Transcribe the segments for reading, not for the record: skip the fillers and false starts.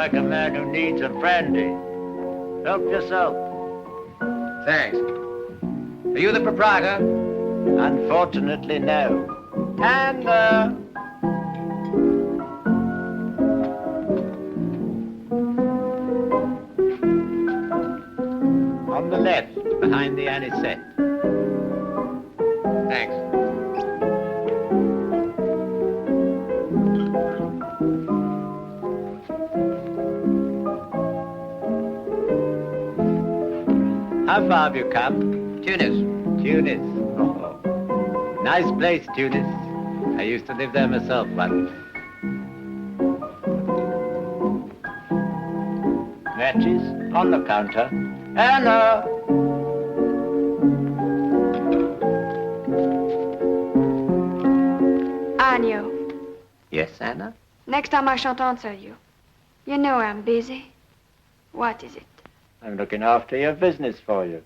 like a man who needs a brandy. Help yourself. Thanks. Are you the proprietor? Unfortunately, no. And, on the left, behind the anisette. Thanks. How far have you come? Tunis. Tunis. Oh, nice place, Tunis. I used to live there myself once. Matches on the counter. Anna! Agnew, Yes, Anna? next time I shan't answer you. You know I'm busy. What is it? I'm looking after your business for you.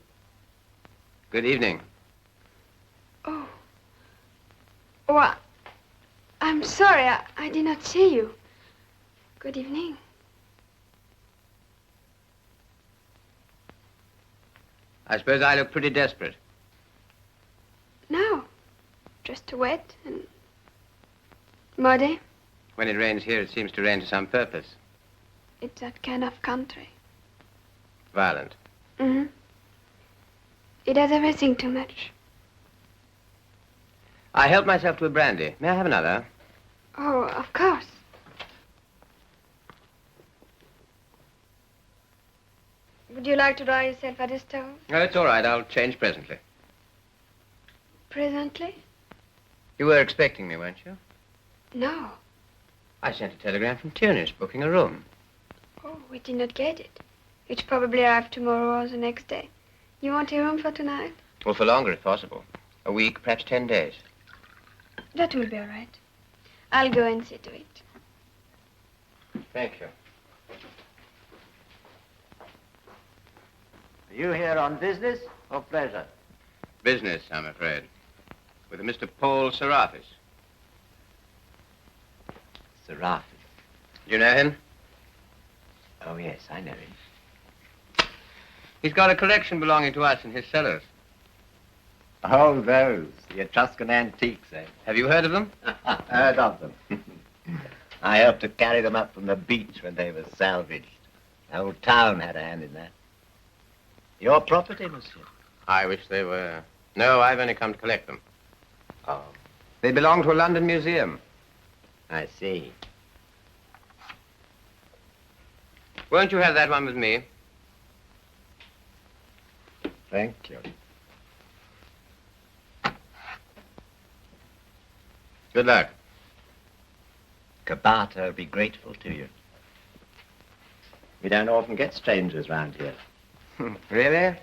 Good evening. Oh. Oh, I'm sorry. I did not see you. Good evening. I suppose I look pretty desperate. No. Just wet and muddy. When it rains here, it seems to rain to some purpose. It's that kind of country. Violent. Mm-hmm. It has everything too much. I helped myself to a brandy. May I have another? Oh, of course. Would you like to dry yourself at the stove? No, it's all right. I'll change presently. Presently? You were expecting me, weren't you? No. I sent a telegram from Tunis, booking a room. Oh, we did not get it. It's probably arrive tomorrow or the next day. You want a room for tonight? Well, for longer, if possible. A week, perhaps 10 days. That will be all right. I'll go and see to it. Thank you. Are you here on business or pleasure? Business, I'm afraid. With a Mr. Paul Serafis. Serafis. Do you know him? Oh, yes, I know him. He's got a collection belonging to us in his cellars. Oh, those. The Etruscan antiques, eh? Have you heard of them? Heard of them. I helped to carry them up from the beach when they were salvaged. The whole town had a hand in that. Your property, monsieur? I wish they were. No, I've only come to collect them. Oh, They belong to a London museum. I see. Won't you have that one with me? Thank you. Good luck. Kabata will be grateful to you. We don't often get strangers round here. Really?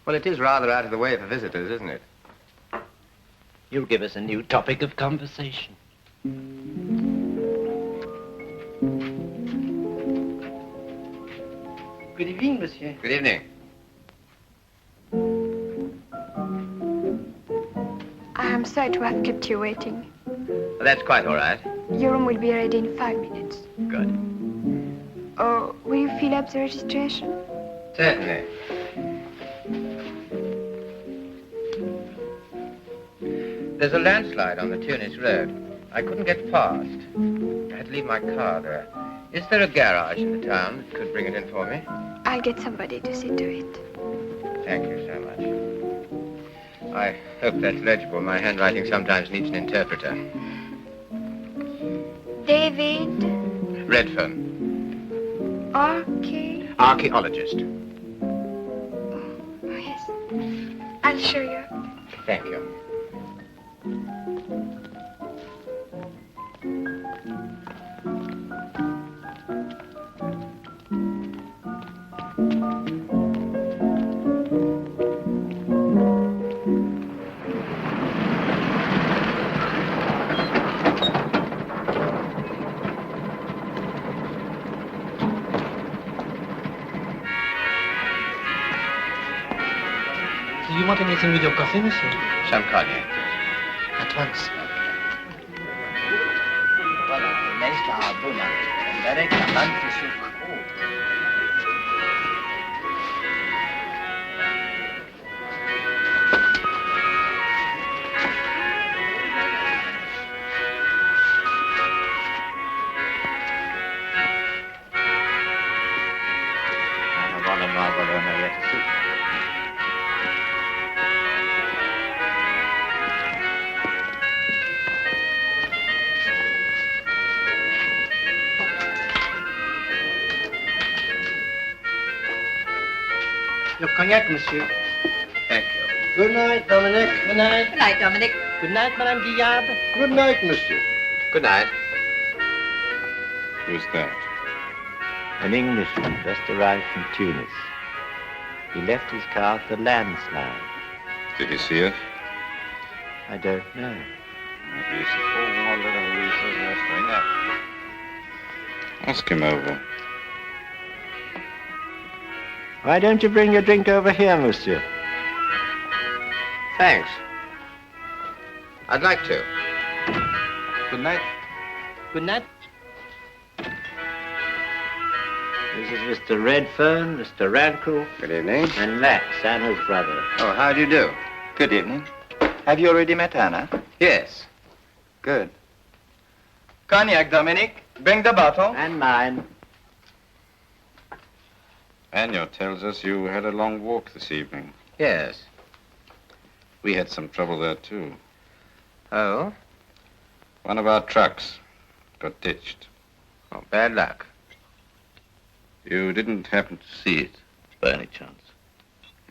Well, it is rather out of the way for visitors, isn't it? You'll give us a new topic of conversation. Good evening, monsieur. Good evening. I am sorry to have kept you waiting. Well, that's quite all right. Your room will be ready in 5 minutes. Good. Oh, will you fill up the registration? Certainly. There's a landslide on the Tunis Road. I couldn't get past. I had to leave my car there. Is there a garage in the town that could bring it in for me? I'll get somebody to see to it. Thank you so much. I hope that's legible. My handwriting sometimes needs an interpreter. David Redfern, archaeologist. Oh, yes. I'll show you. Thank you. Do you want anything with your coffee, monsieur? Some cognac. At once. Voilà, meestal bună. Direct la bani și suc. Your cognac, monsieur. Thank you. Good night, Dominic. Good night. Good night, Dominic. Good night, Madame Guillard. Good night, monsieur. Good night. Who's that? An Englishman just arrived from Tunis. He left his car at the landslide. Did he see us? I don't know. Maybe he's falling on little Louisa's nursery nap. Ask him over. Why don't you bring your drink over here, monsieur? Thanks. I'd like to. Good night. Good night. This is Mr. Redfern, Mr. Rankle, Good evening. and Max, Anna's brother. Oh, how do you do? Good evening. Have you already met Anna? Yes. Good. Cognac, Dominic. Bring the bottle. And mine. Agnew tells us you had a long walk this evening. Yes. We had some trouble there, too. Oh? One of our trucks got ditched. Oh, bad luck. You didn't happen to see it, by any chance?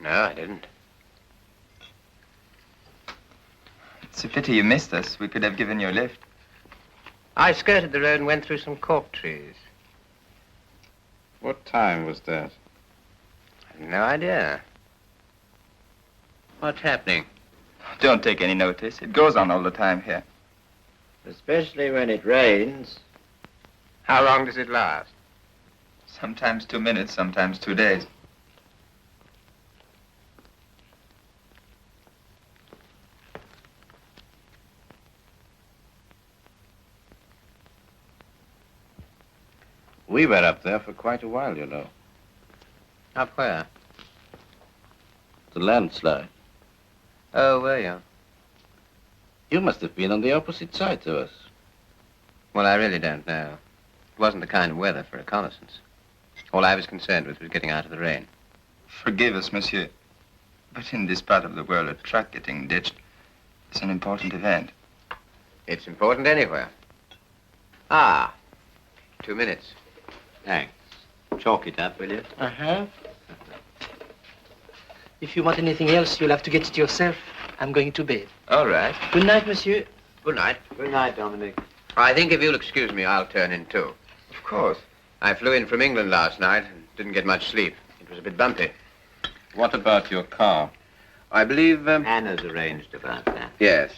No, I didn't. It's a pity you missed us. We could have given you a lift. I skirted the road and went through some cork trees. What time was that? No idea. What's happening? Don't take any notice. It goes on all the time here. Especially when it rains. How long does it last? Sometimes 2 minutes, sometimes 2 days. We were up there for quite a while, you know. Up where? The landslide. Oh, were you? You must have been on the opposite side to us. Well, I really don't know. It wasn't the kind of weather for reconnaissance. All I was concerned with was getting out of the rain. Forgive us, monsieur. But in this part of the world, a truck getting ditched is an important event. It's important anywhere. Ah, 2 minutes. Thanks. Chalk it up, will you? Uh-huh. If you want anything else, you'll have to get it yourself. I'm going to bed. All right. Good night, monsieur. Good night. Good night, Dominic. I think if you'll excuse me, I'll turn in too. Of course. I flew in from England last night and didn't get much sleep. It was a bit bumpy. What about your car? I believe, Anna's arranged about that. yes.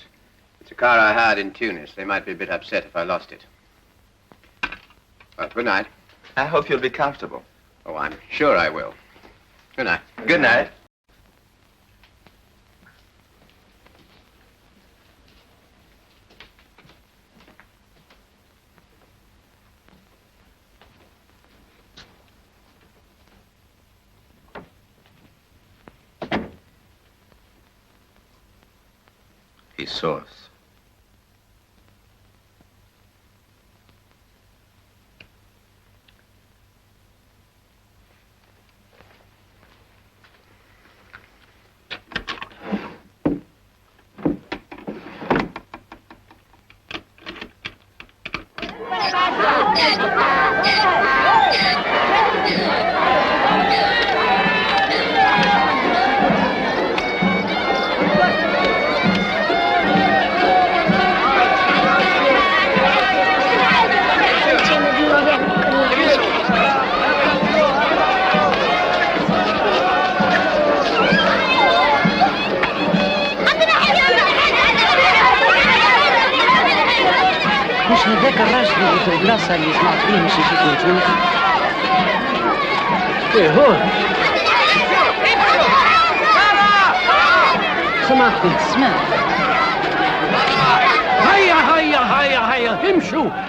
It's a car I hired in Tunis. They might be a bit upset if I lost it. Well, good night. I hope you'll be comfortable. Oh, I'm sure I will. Good night. Good night. He saw us.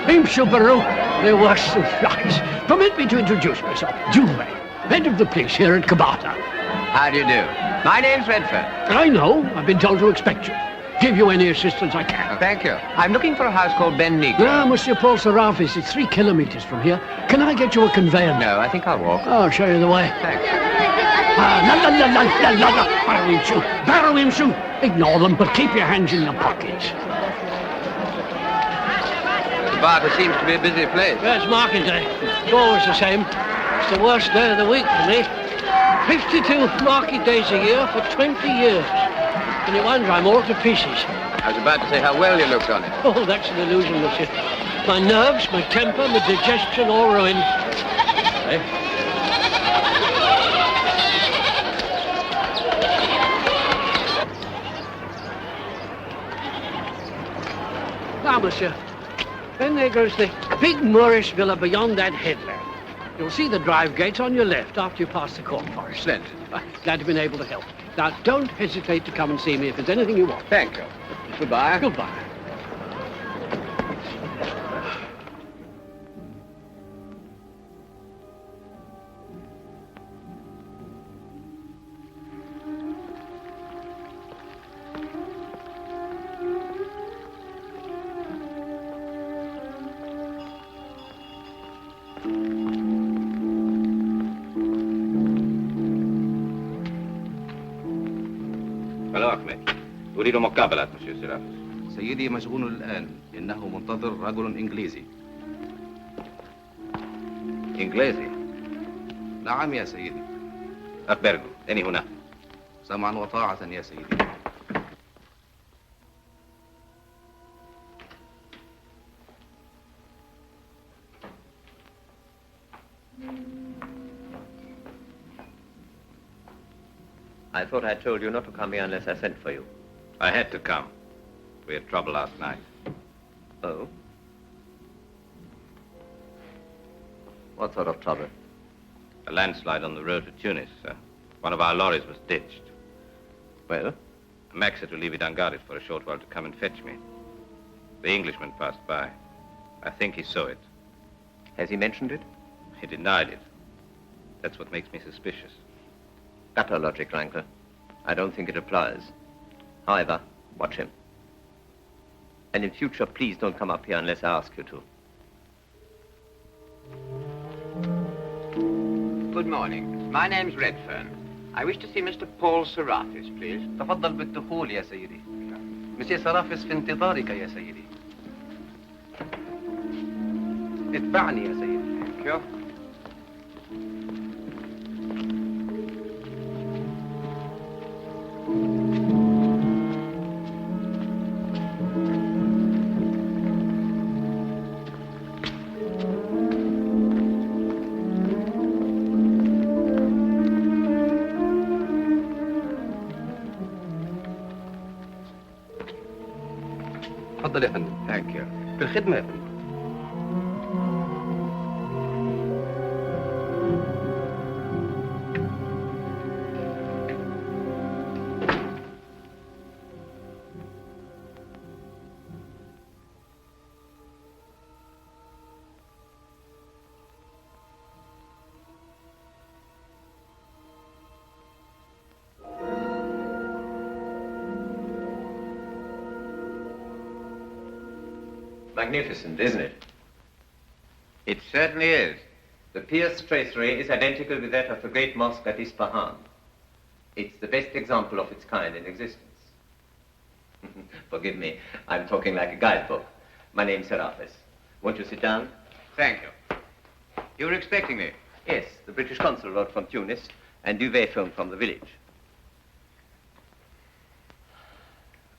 Himshu Baru, the worst of flies. Permit me to introduce myself. Juve, head of the police here at Kabata. How do you do? My name's Redfern. I know. I've been told to expect you. Give you any assistance I can. Oh, thank you. I'm looking for a house called Ben Negro. Ah, Monsieur Paul Serafis. It's 3 kilometers from here. Can I get you a conveyance? No, I think I'll walk. I'll show you the way. Thanks. Barrow him, shoot. Barrow him, shoot. Ignore them, but keep your hands in your pockets. The Barker seems to be a busy place. Well, it's market day. It's always the same. It's the worst day of the week for me. 52 market days a year for 20 years. And you wonder I'm all to pieces. I was about to say how well you looked on it. Oh, that's an illusion, monsieur. My nerves, my temper, my digestion, all ruined. Eh? Now, monsieur, then there goes the big Moorish villa beyond that headland. You'll see the drive gates on your left after you pass the corn forest. Splendid. Glad to have been able to help. Now, don't hesitate to come and see me if there's anything you want. Thank you. Goodbye. Goodbye. أريد مقابلة مسيو سيرافيس. سيدي مشغول الآن إنه منتظر رجل إنجليزي. إنجليزي؟ نعم يا سيدي. أخبرني، أني هنا. سمعا وطاعة يا سيدي. I thought I told you not to come here unless I sent for you. I had to come. We had trouble last night. Oh? What sort of trouble? A landslide on the road to Tunis. One of our lorries was ditched. Well? Max had to leave it unguarded for a short while to come and fetch me. The Englishman passed by. I think he saw it. Has he mentioned it? He denied it. That's what makes me suspicious. Gutter logic, Wrangler. I don't think it applies. However, watch him. And in future, please don't come up here unless I ask you to. Good morning. My name's Redfern. I wish to see Mr. Paul Serafis, please. تفضل بالدخول يا سيدي. مسيو سرافيس في انتظارك يا سيدي. اتبعني يا سيدي. Thank you. تفضل يا فندم. Thank you. بالخدمة يا فندم. Magnificent, isn't it? It certainly is. The pierced tracery is identical with that of the great mosque at Isfahan. It's the best example of its kind in existence. Forgive me, I'm talking like a guidebook. My name's Serafis. Won't you sit down? Thank you. You were expecting me? Yes, the British consul wrote from Tunis, and Duvet phoned from the village.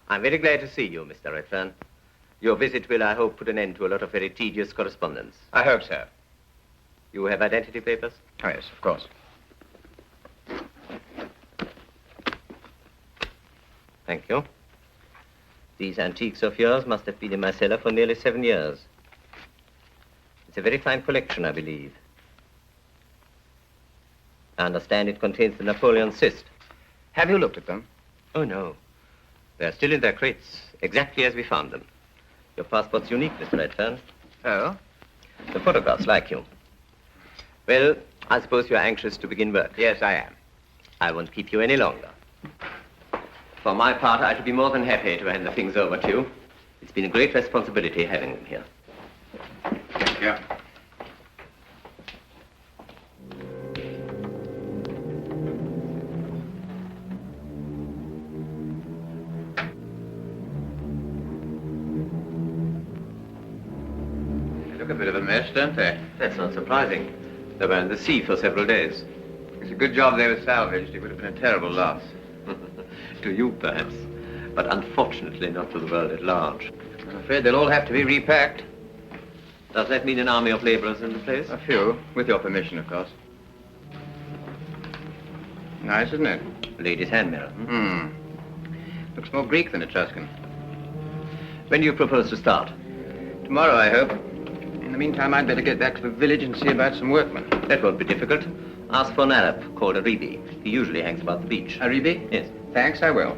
I'm very glad to see you, Mr. Redfern. Your visit will, I hope, put an end to a lot of very tedious correspondence. I hope so. You have identity papers? Oh, yes, of course. Thank you. These antiques of yours must have been in my cellar for nearly 7 years. It's a very fine collection, I believe. I understand it contains the Napoleon cyst. Have you looked at them? Oh, no. They're still in their crates, exactly as we found them. Your passport's unique, Mr. Redfern. Oh? The photographs like you. Well, I suppose you're anxious to begin work. Yes, I am. I won't keep you any longer. For my part, I should be more than happy to hand the things over to you. It's been a great responsibility having them here. Thank you. They look a bit of a mess, don't they? That's not surprising. They were in the sea for several days. It's a good job they were salvaged. It would have been a terrible loss. To you, perhaps, but unfortunately not to the world at large. I'm afraid they'll all have to be repacked. Does that mean an army of laborers in the place? A few, with your permission, of course. Nice, isn't it? Lady's hand mirror. Looks more Greek than Etruscan. When do you propose to start? Tomorrow, I hope. In the meantime, I'd better get back to the village and see about some workmen. That won't be difficult. Ask for an Arab called Aribi. He usually hangs about the beach. Aribi? Yes. Thanks, I will.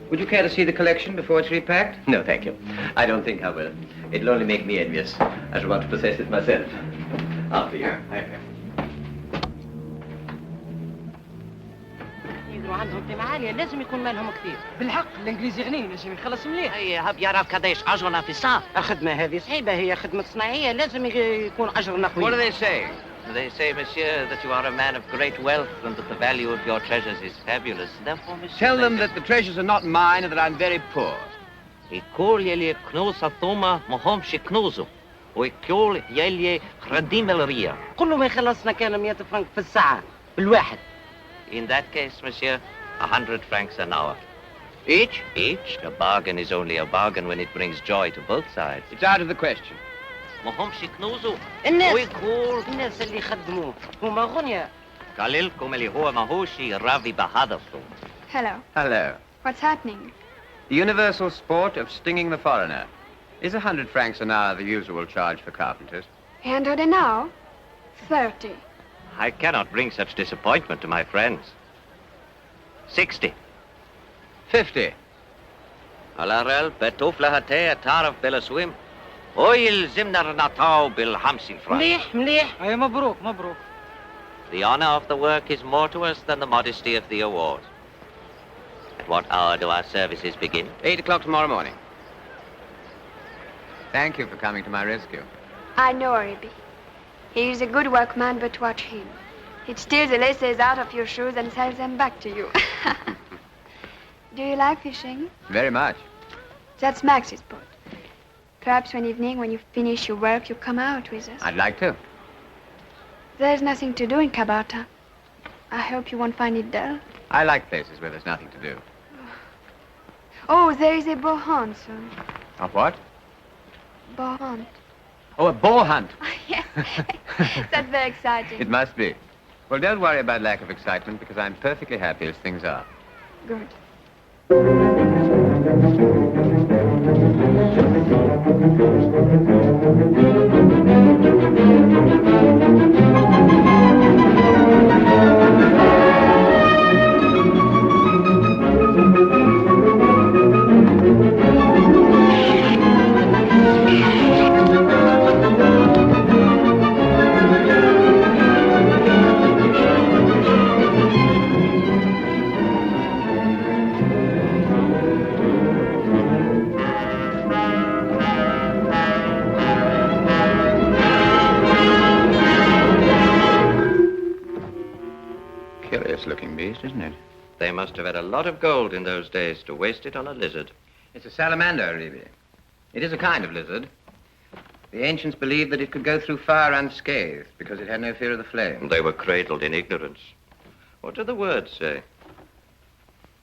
Would you care to see the collection before it's repacked? No, thank you. I don't think I will. It'll only make me envious. I shall want to possess it myself. After you. يقدروا عندهم قيمة عالية لازم يكون مالهم كثير. بالحق الانجليزي غني نجم يخلص مليح. اي هب يعرف قداش اجرنا في الساعة. الخدمة هذه صعيبة هي خدمة صناعية لازم يكون أجرنا قوي. What do they say? They say, monsieur, that you are a man of great wealth and that the value of your treasures is fabulous. Therefore, monsieur... Tell them that the treasures are not mine and that I'm very poor. يقول يلي كنوز الثومة ما همش كنوزه ويقول يلي خرديم الريا. قل له ما يخلصنا كان 100 فرنك في الساعة بالواحد. In that case, monsieur, 100 francs an hour. Each? Each? A bargain is only a bargain when it brings joy to both sides. It's out of the question. ما همش كنوزه ويقول الناس اللي يخدموه هما غنيا. قليلكم اللي هو ماهوش راضي بهذا الصوت. Hello. Hello. What's happening? The universal sport of stinging the foreigner. Is 100 francs an hour the usual charge for carpenters? 100 an hour? 30. I cannot bring such disappointment to my friends. 60. 50. على رأي بتوف لها تاية تعرف بلا سويم. ويلزمنا نعطاو بال50 فرنك. مليح مليح. أي مبروك مبروك. The honor of the work is more to us than the modesty of the award. At what hour do our services begin? 8 o'clock tomorrow morning. Thank you for coming to my rescue. I know Aribi. He's a good workman, but watch him. He'd steal the laces out of your shoes and sell them back to you. Do you like fishing? Very much. That's Max's boat. Perhaps one evening, when you finish your work, you come out with us. I'd like to. There's nothing to do in Cabarta. I hope you won't find it dull. I like places where there's nothing to do. Oh, there is a boar hunt soon. A what? Boar hunt. Oh, a boar hunt. Yes. That's very exciting. It must be. Well, don't worry about lack of excitement because I'm perfectly happy as things are. Good. Curious-looking beast, isn't it? They must have had a lot of gold in those days to waste it on a lizard. It's a salamander, Aribi. It is a kind of lizard. The ancients believed that it could go through fire unscathed because it had no fear of the flame. They were cradled in ignorance. What do the words say?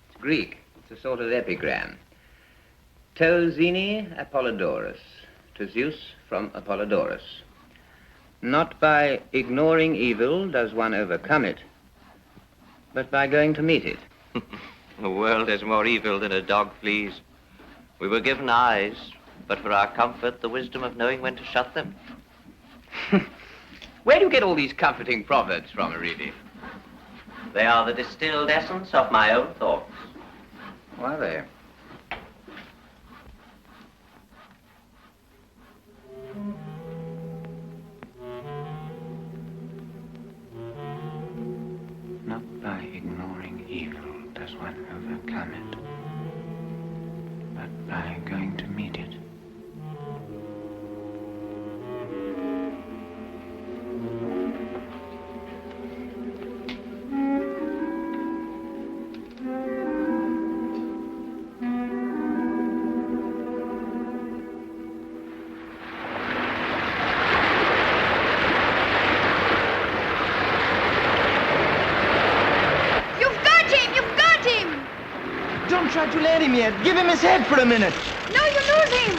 It's Greek. It's a sort of epigram. To Zini Apollodorus. To Zeus from Apollodorus. Not by ignoring evil does one overcome it, but by going to meet it. The world is more evil than a dog flees. We were given eyes, but for our comfort, the wisdom of knowing when to shut them. Where do you get all these comforting proverbs from, Aribi? They are the distilled essence of my own thoughts. Why are they? Not by ignoring evil does one overcome it, but by going to meet it. Congratulate him yet. Give him his head for a minute. No, you lose him.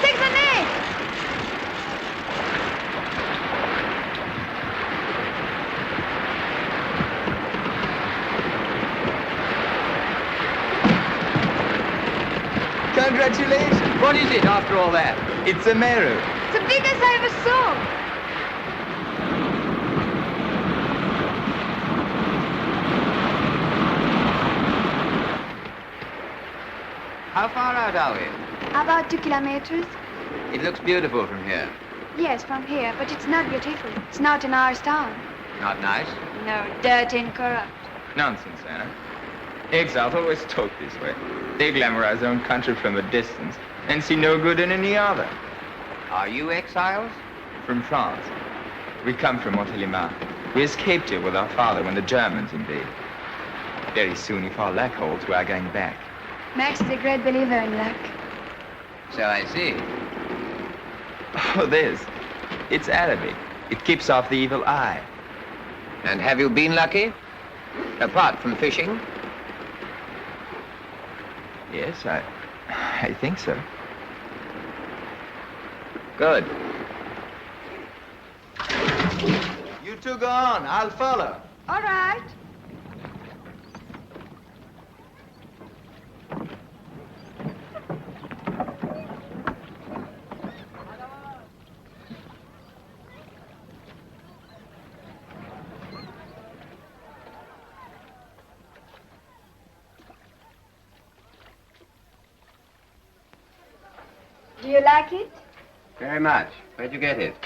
Take the neck. Congratulations. What is it after all that? It's a Meru. It's the biggest I ever saw. How far out are we? About 2 kilometers. It looks beautiful from here. Yes, from here, but it's not beautiful. It's not in our town. Not nice? No, dirty and corrupt. Nonsense, Anna. Exiles always talk this way. They glamorize their own country from a distance and see no good in any other. Are you exiles? From France. We come from Montélimar. We escaped here with our father when the Germans invaded. Very soon, if our luck holds, we are going back. Max is a great believer in luck. So I see. Oh, this. It's Arabic. It keeps off the evil eye. And have you been lucky? Apart from fishing? Yes, I think so. Good. You two go on. I'll follow. All right. Do you like it? Very much. Where'd you get it?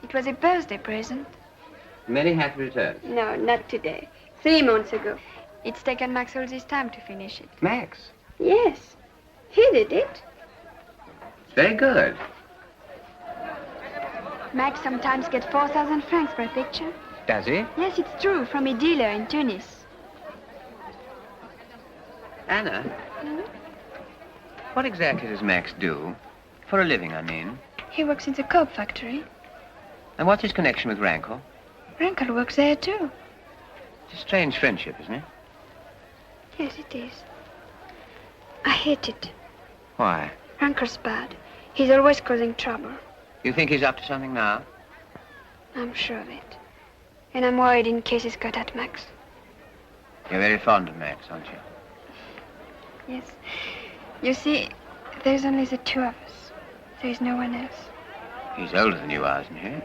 It was a birthday present. Many happy returns. No, not today. 3 months ago. It's taken Max all this time to finish it. Max. Yes. He did it. It's very good. Max sometimes gets 4,000 francs for a picture. Does he? Yes, it's true, from a dealer in Tunis. Anna, what exactly does Max do? For a living, I mean. He works in the cob factory. And what's his connection with Rankle? Rankle works there, too. It's a strange friendship, isn't it? Yes, it is. I hate it. Why? Rankle's bad. He's always causing trouble. You think he's up to something now? I'm sure of it. And I'm worried in case he's got at Max. You're very fond of Max, aren't you? Yes. You see, there's only the two of us. There's no one else. He's older than you are, isn't he?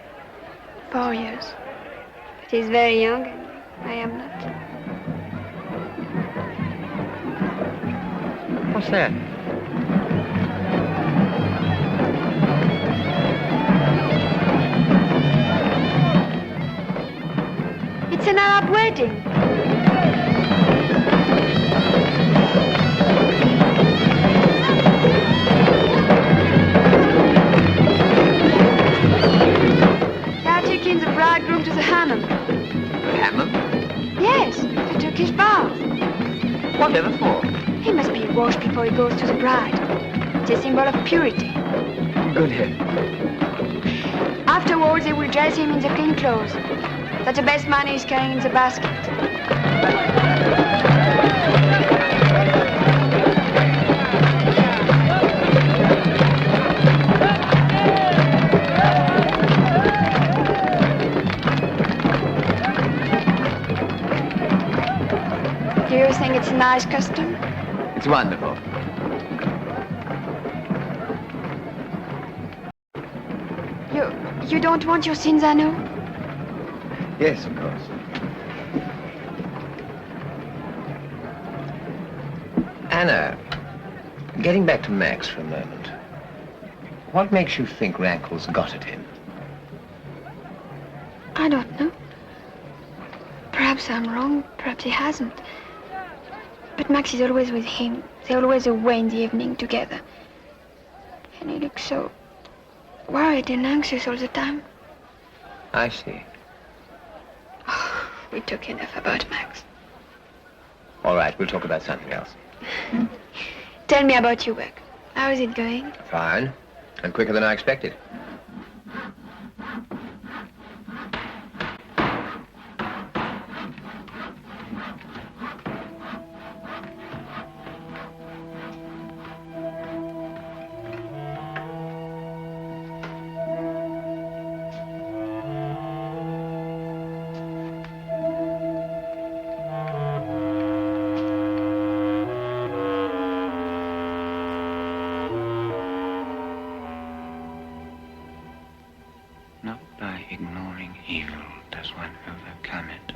4 years. But he's very young, and I am not. What's that? It's an Arab wedding. They are taking the bridegroom to the hammam. The hammam? Yes, the Turkish bath. Whatever for? He must be washed before he goes to the bride. It's a symbol of purity. Good head. Afterwards, they will dress him in the clean clothes. That's the best money he's carrying in the basket. Do you think it's a nice custom? It's wonderful. You don't want your Cinzano? Yes, of course. Anna, getting back to Max for a moment. What makes you think Rankle's got at him? I don't know. Perhaps I'm wrong, perhaps he hasn't. But Max is always with him. They're always away in the evening together. And he looks so worried and anxious all the time. I see. Oh, we talk enough about Max. All right, we'll talk about something else. Tell me about your work. How is it going? Fine. And quicker than I expected. ignoring evil does one overcome it,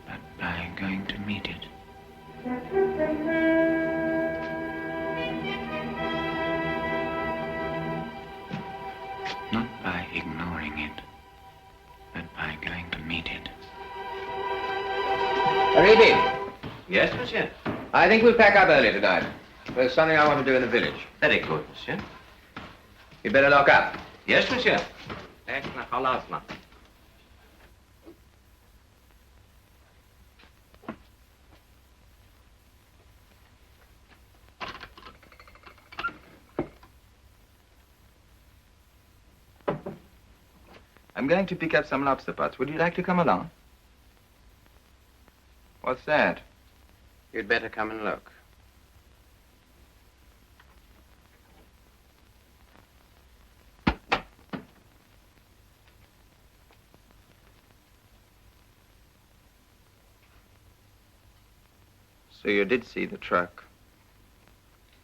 but by going to meet it. Not by ignoring it, but by going to meet it. Aribi, Yes, monsieur. I think we'll pack up early tonight. There's something I want to do in the village. Very good, monsieur. You'd better lock up. Yes, monsieur. Ekna halasna. I'm going to pick up some lobster pots. Would you like to come along? What's that? You'd better come and look. So you did see the truck.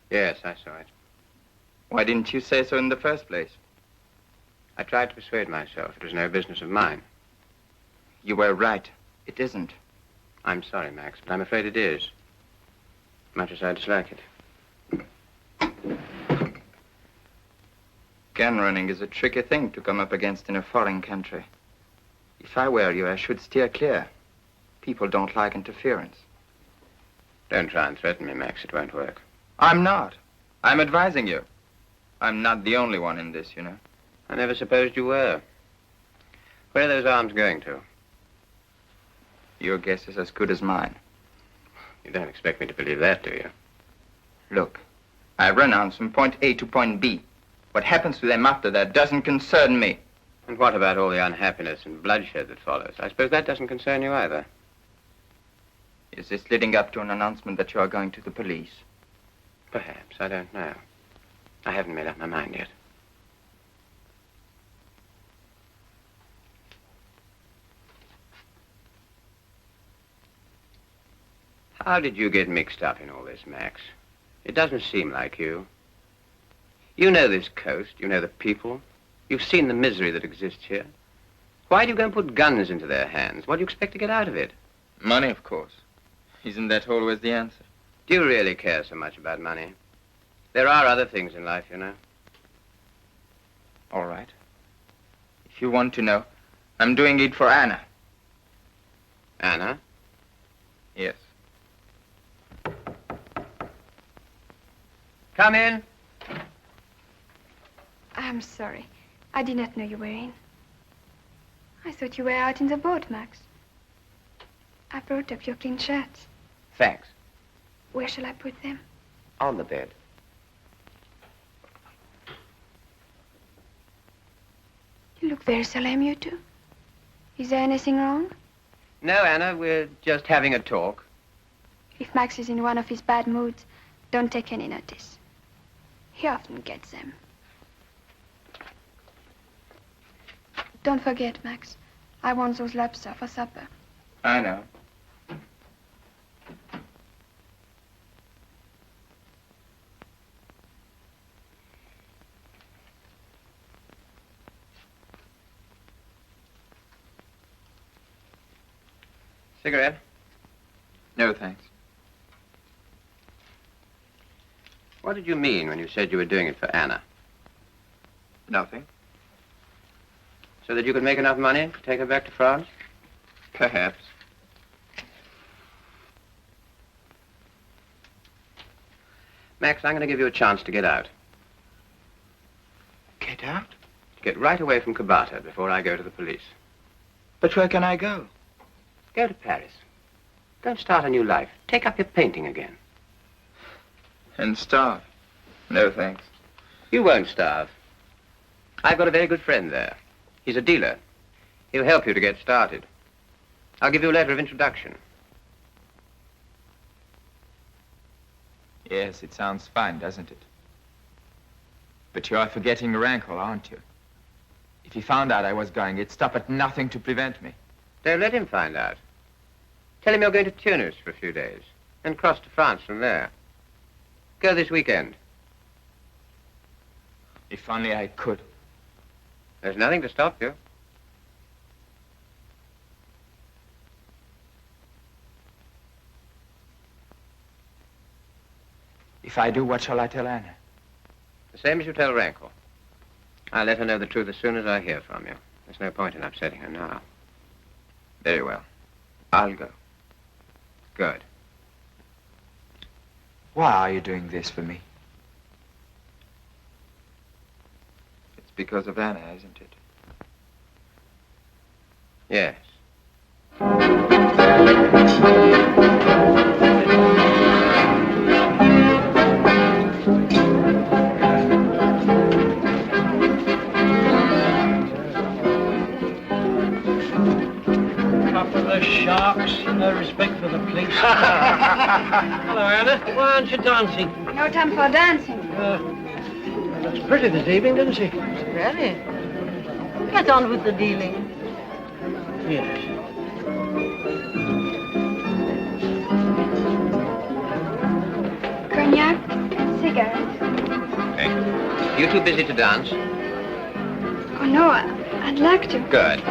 Yes, I saw it. Why didn't you say so in the first place? I tried to persuade myself it was no business of mine. You were right. It isn't. I'm sorry, Max, but I'm afraid it is. Much as I dislike it. Gun running is a tricky thing to come up against in a foreign country. If I were you, I should steer clear. People don't like interference. Don't try and threaten me, Max. It won't work. I'm not. I'm advising you. I'm not the only one in this, you know. I never supposed you were. Where are those arms going to? Your guess is as good as mine. You don't expect me to believe that, do you? Look, I run arms from point A to point B. What happens to them after that doesn't concern me. And what about all the unhappiness and bloodshed that follows? I suppose that doesn't concern you either. Is this leading up to an announcement that you are going to the police? Perhaps. I don't know. I haven't made up my mind yet. How did you get mixed up in all this, Max? It doesn't seem like you. You know this coast. You know the people. You've seen the misery that exists here. Why do you go and put guns into their hands? What do you expect to get out of it? Money, of course. Isn't that always the answer? Do you really care so much about money? There are other things in life, you know. All right. If you want to know, I'm doing it for Anna. Anna? Yes. Come in. I'm sorry. I did not know you were in. I thought you were out in the boat, Max. I brought up your clean shirts. Thanks. Where shall I put them? On the bed. You look very solemn, you two. Is there anything wrong? No, Anna, we're just having a talk. If Max is in one of his bad moods, don't take any notice. He often gets them. Don't forget, Max. I want those lobster for supper. I know. Cigarette? No, thanks. What did you mean when you said you were doing it for Anna? Nothing. So that you could make enough money to take her back to France? Perhaps. Max, I'm going to give you a chance to get out. Get out? Get right away from Kabata before I go to the police. But where can I go? Go to Paris. Go and start a new life. Take up your painting again. And starve? No, thanks. You won't starve. I've got a very good friend there. He's a dealer. He'll help you to get started. I'll give you a letter of introduction. Yes, it sounds fine, doesn't it? But you are forgetting Rankle, aren't you? If he found out I was going, he'd stop at nothing to prevent me. Don't let him find out. Tell him you're going to Tunis for a few days, and cross to France from there. Go this weekend. If only I could. There's nothing to stop you. If I do, what shall I tell Anna? The same as you tell Rankle. I'll let her know the truth as soon as I hear from you. There's no point in upsetting her now. Very well. I'll go. Good. Why are you doing this for me? It's because of Anna, isn't it? Yes. Couple of sharks, no respect for the police. Hello, Anna. Why aren't you dancing? No time for dancing. Looks pretty this evening, doesn't she? Very. Get on with the dealing. Yes. Cognac and cigarettes. Thank you. You too busy to dance? Oh, no, I'd like to. Good.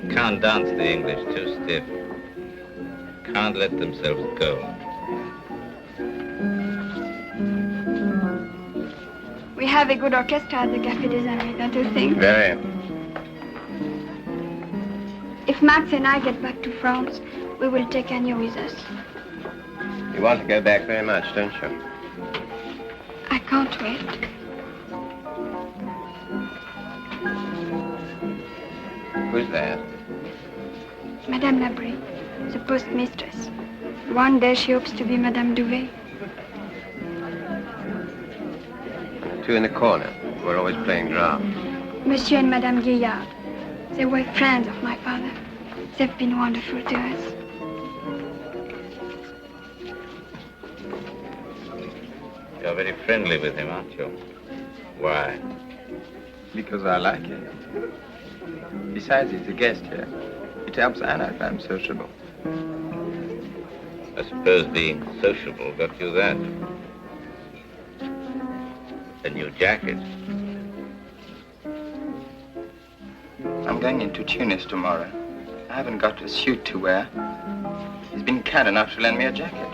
Can't dance the English too stiff. Can't let themselves go. We have a good orchestra at the Café des Amis, don't you think? Very. If Max and I get back to France, we will take Anya with us. You want to go back very much, don't you? I can't wait. Who's that? Madame Labrie, the postmistress. One day she hopes to be Madame Duvet. Two in the corner. We're always playing drama. Monsieur and Madame Gaillard. They were friends of my father. They've been wonderful to us. You're very friendly with him, aren't you? Why? Because I like it. Besides, he's a guest here. It helps Anna if I'm sociable. I suppose being sociable got you that. A new jacket. I'm going into Tunis tomorrow. I haven't got a suit to wear. He's been kind enough to lend me a jacket.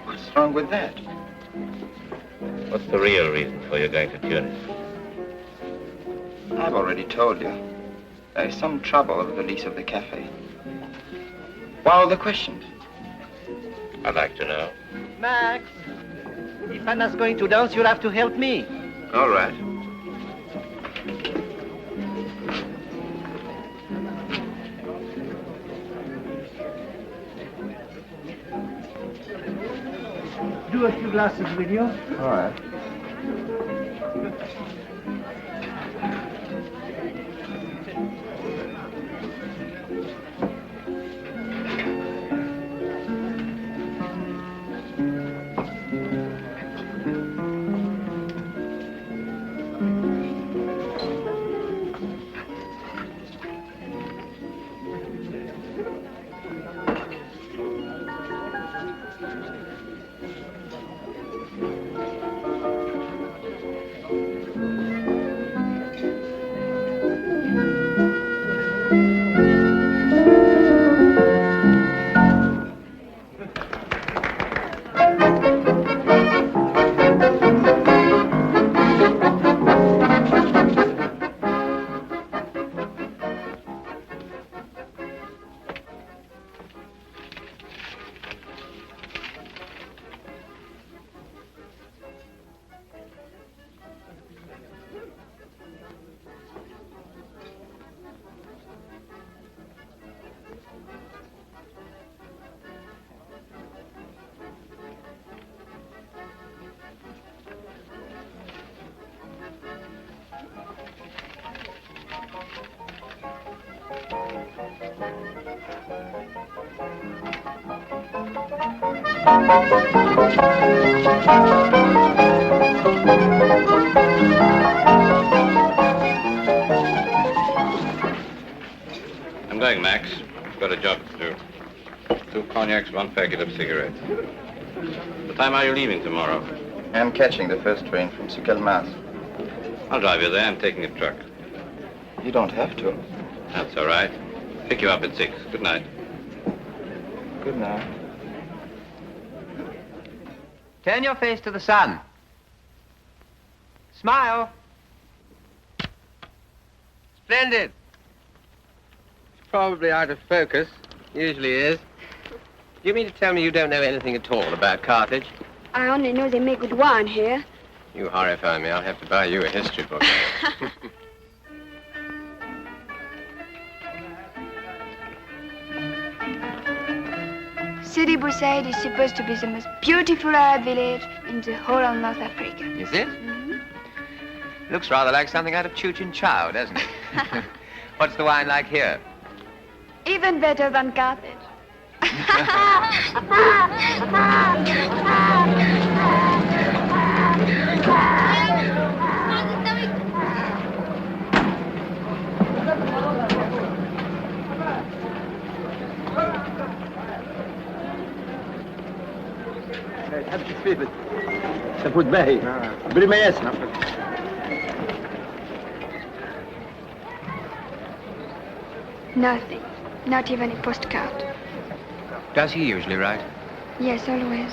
What's wrong with that? What's the real reason for your going to Tunis? I've already told you. There is some trouble over the lease of the cafe. Why all the questions? I'd like to know. Max, if Anna's going to dance, you'll have to help me. All right. Do a few glasses with you. All right. I'm going, Max. Got a job to do. 2 cognacs, 1 packet of cigarettes. What time are you leaving tomorrow? I'm catching the first train from Sukelmas. I'll drive you there. I'm taking a truck. You don't have to. That's all right. Pick you up at 6. Good night. Good night. Turn your face to the sun. Smile. Splendid. It's probably out of focus. Usually is. Do you mean to tell me you don't know anything at all about Carthage? I only know they make good wine here. You horrify me. I'll have to buy you a history book. Sidi Bou Said is supposed to be the most beautiful Arab village in the whole of North Africa. Is it? Looks rather like something out of Chew Chin Chow, doesn't it? What's the wine like here? Even better than Carthage. تفوت باهي بلي ما يسمع. Nothing. Not even a postcard. Does he usually write? Yes, always.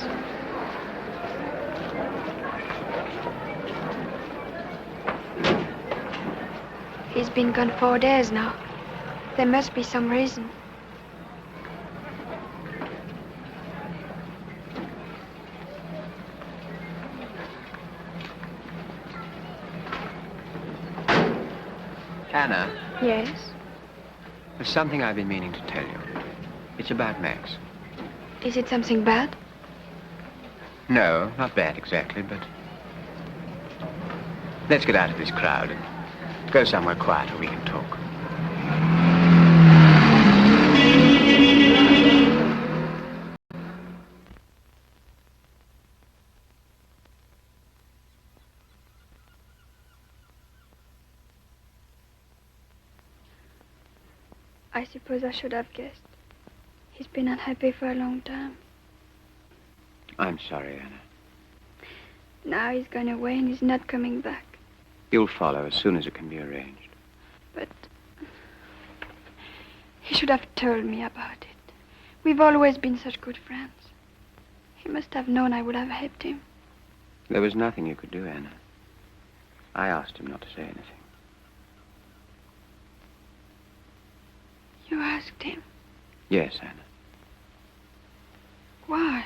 He's been gone 4 days now. There must be some reason. Anna, Yes? there's something I've been meaning to tell you. It's about Max. Is it something bad? No, not bad exactly, but... Let's get out of this crowd and go somewhere quiet where we can talk. I suppose I should have guessed. He's been unhappy for a long time. I'm sorry, Anna. Now he's gone away and he's not coming back. You'll follow as soon as it can be arranged. But he should have told me about it. We've always been such good friends. He must have known I would have helped him. There was nothing you could do, Anna. I asked him not to say anything. You asked him? Yes, Anna. Why?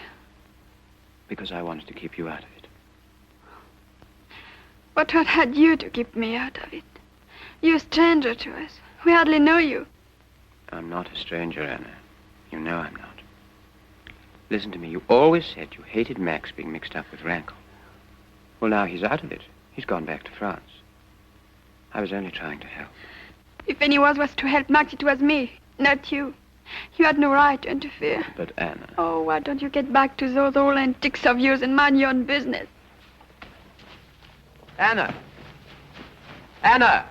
Because I wanted to keep you out of it. What had you to keep me out of it? You're a stranger to us. We hardly know you. I'm not a stranger, Anna. You know I'm not. Listen to me. You always said you hated Max being mixed up with Rankle. Well, now he's out of it. He's gone back to France. I was only trying to help. If anyone was to help Max, it was me, not you. You had no right to interfere. But, Anna... Oh, why don't you get back to those old antiques of yours and mind your own business? Anna! Anna!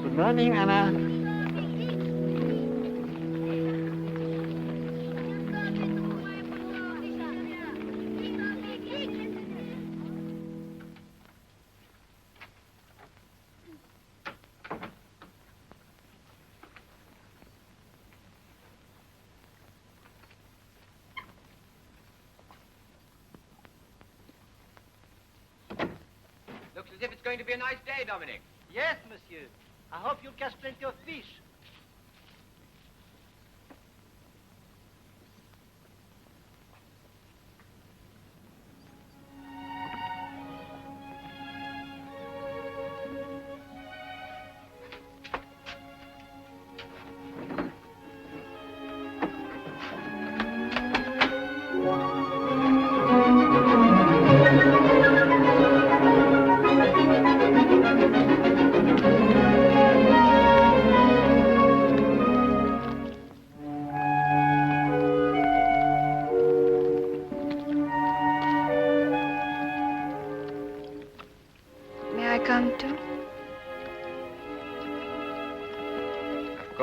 Good morning, Anna. Looks as if it's going to be a nice day, Dominic. Yes, monsieur. I hope you'll catch plenty of fish.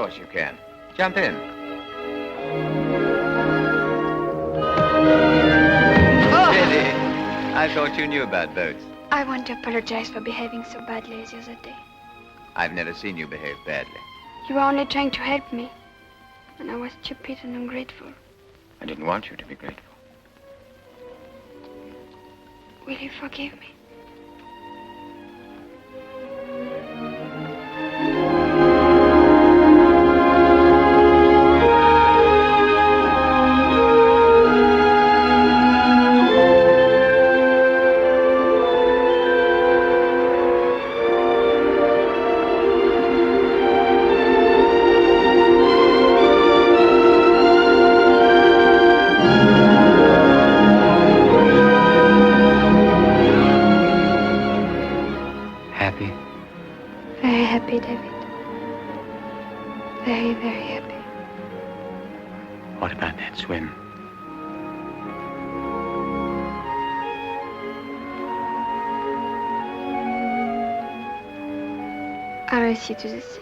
course you can. Jump in. Really? I thought you knew about boats. I want to apologize for behaving so badly as the other day. I've never seen you behave badly. You were only trying to help me. And I was stupid and ungrateful. I didn't want you to be grateful. Will you forgive me? Happy? Very happy, David. Very, very happy. What about that swim? I'll race you to the sea.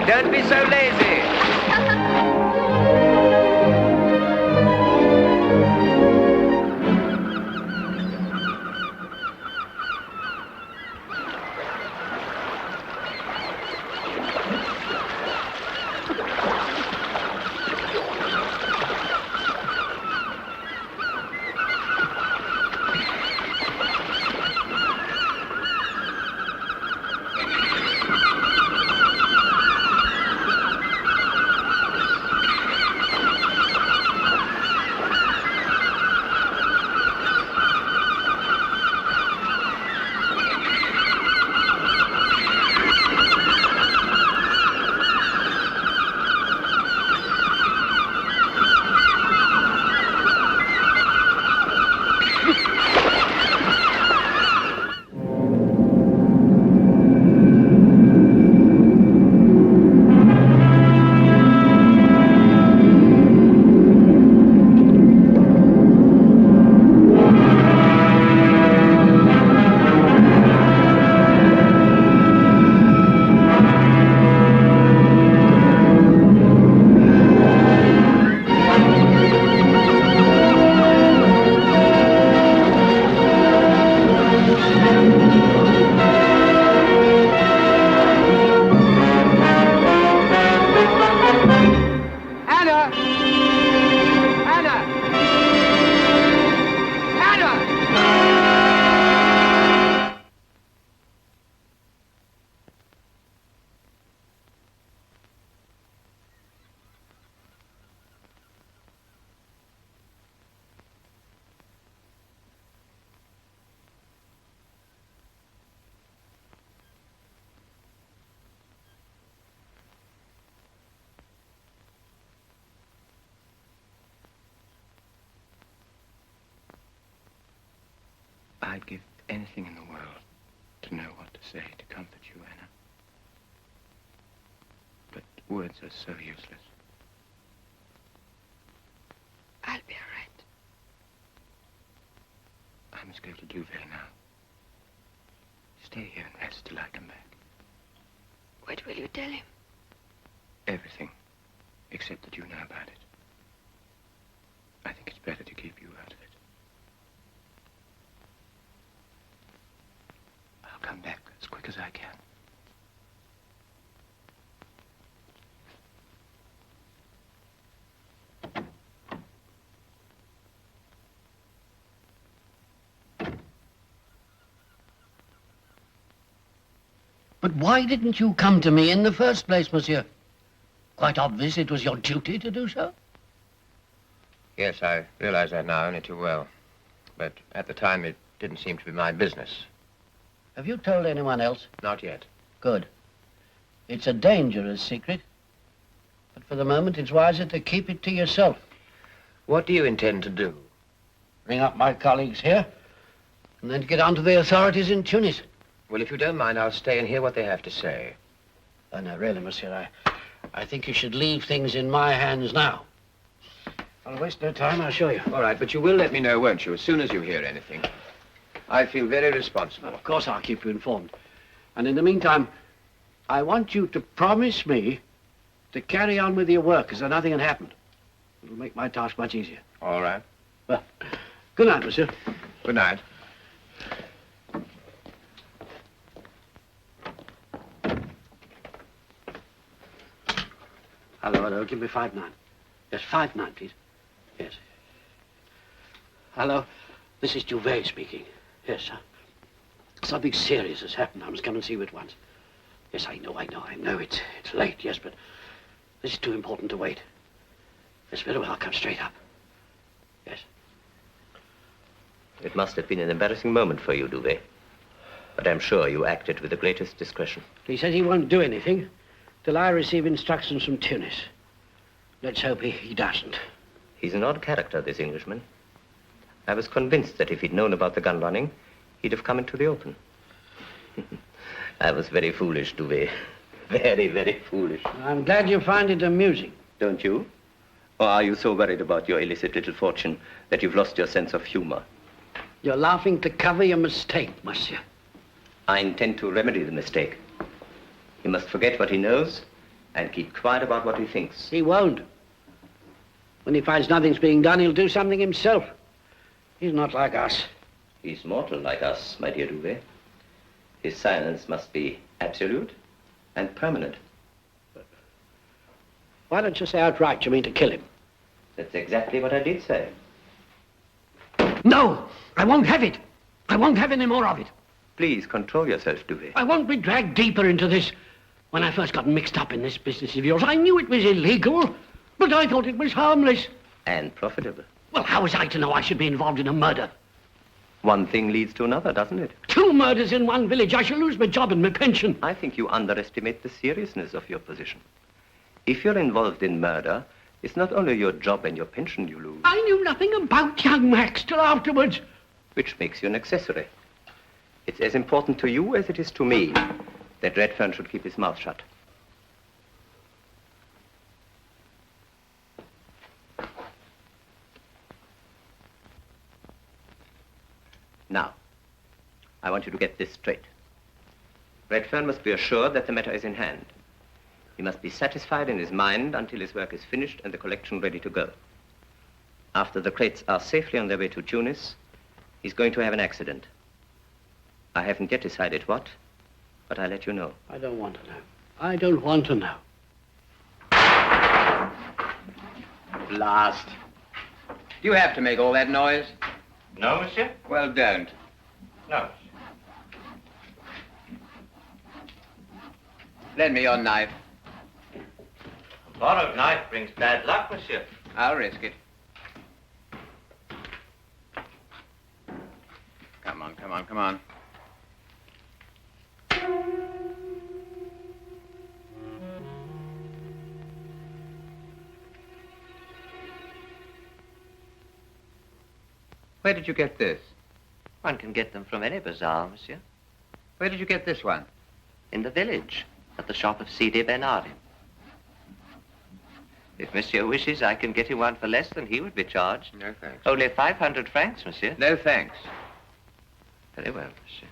Don't be so lazy. I'd give anything in the world to know what to say to comfort you, Anna. But words are so useless. I'll be all right. I must go to Duvet now. Stay here and rest till I come back. What will you tell him? Everything, except that you know about it. I think it's better to keep you out of it. I'll come back as quick as I can. But why didn't you come to me in the first place, monsieur? Quite obvious it was your duty to do so. Yes, I realize that now only too well. But at the time, it didn't seem to be my business. Have you told anyone else? Not yet. Good. It's a dangerous secret. But for the moment, it's wiser to keep it to yourself. What do you intend to do? Ring up my colleagues here, and then get on to the authorities in Tunis. Well, if you don't mind, I'll stay and hear what they have to say. Oh, no, really, monsieur, I think you should leave things in my hands now. I'll waste no time, I'll show you. All right, but you will let me know, won't you, as soon as you hear anything? I feel very responsible. Of course I'll keep you informed. And in the meantime, I want you to promise me to carry on with your work as though nothing had happened. It'll make my task much easier. All right. Well, good night, monsieur. Good night. Hello, give me 5-9. Yes, 5-9, please. Yes. Hello, this is Duvet speaking. Yes, sir. Something serious has happened. I must come and see you at once. Yes, I know. It's late, yes, but this is too important to wait. Yes, very well, I'll come straight up. Yes. It must have been an embarrassing moment for you, Duvet. But I'm sure you acted with the greatest discretion. He says he won't do anything till I receive instructions from Tunis. Let's hope he doesn't. He's an odd character, this Englishman. I was convinced that if he'd known about the gun running, he'd have come into the open. I was very foolish, Duvet. Very, very foolish. I'm glad you find it amusing. Don't you? Or are you so worried about your illicit little fortune that you've lost your sense of humor? You're laughing to cover your mistake, monsieur. I intend to remedy the mistake. He must forget what he knows and keep quiet about what he thinks. He won't. When he finds nothing's being done, he'll do something himself. He's not like us. He's mortal like us, my dear Duvet. His silence must be absolute and permanent. Why don't you say outright you mean to kill him? That's exactly what I did say. No! I won't have it! I won't have any more of it. Please control yourself, Duvet. I won't be dragged deeper into this. When I first got mixed up in this business of yours, I knew it was illegal, but I thought it was harmless. And profitable. Well, how was I to know I should be involved in a murder? One thing leads to another, doesn't it? 2 murders in one village. I shall lose my job and my pension. I think you underestimate the seriousness of your position. If you're involved in murder, it's not only your job and your pension you lose. I knew nothing about young Max till afterwards. Which makes you an accessory. It's as important to you as it is to me that Redfern should keep his mouth shut. Now, I want you to get this straight. Redfern must be assured that the matter is in hand. He must be satisfied in his mind until his work is finished and the collection ready to go. After the crates are safely on their way to Tunis, he's going to have an accident. I haven't yet decided what, but I'll let you know. I don't want to know. I don't want to know. Blast. Do you have to make all that noise? No, monsieur? Well, don't. No. Lend me your knife. A borrowed knife brings bad luck, monsieur. I'll risk it. Come on. Where did you get this? One can get them from any bazaar, monsieur. Where did you get this one? In the village, at the shop of Sidi Benari. If monsieur wishes, I can get him one for less than he would be charged. No, thanks. Only 500 francs, monsieur. No, thanks. Very well, monsieur.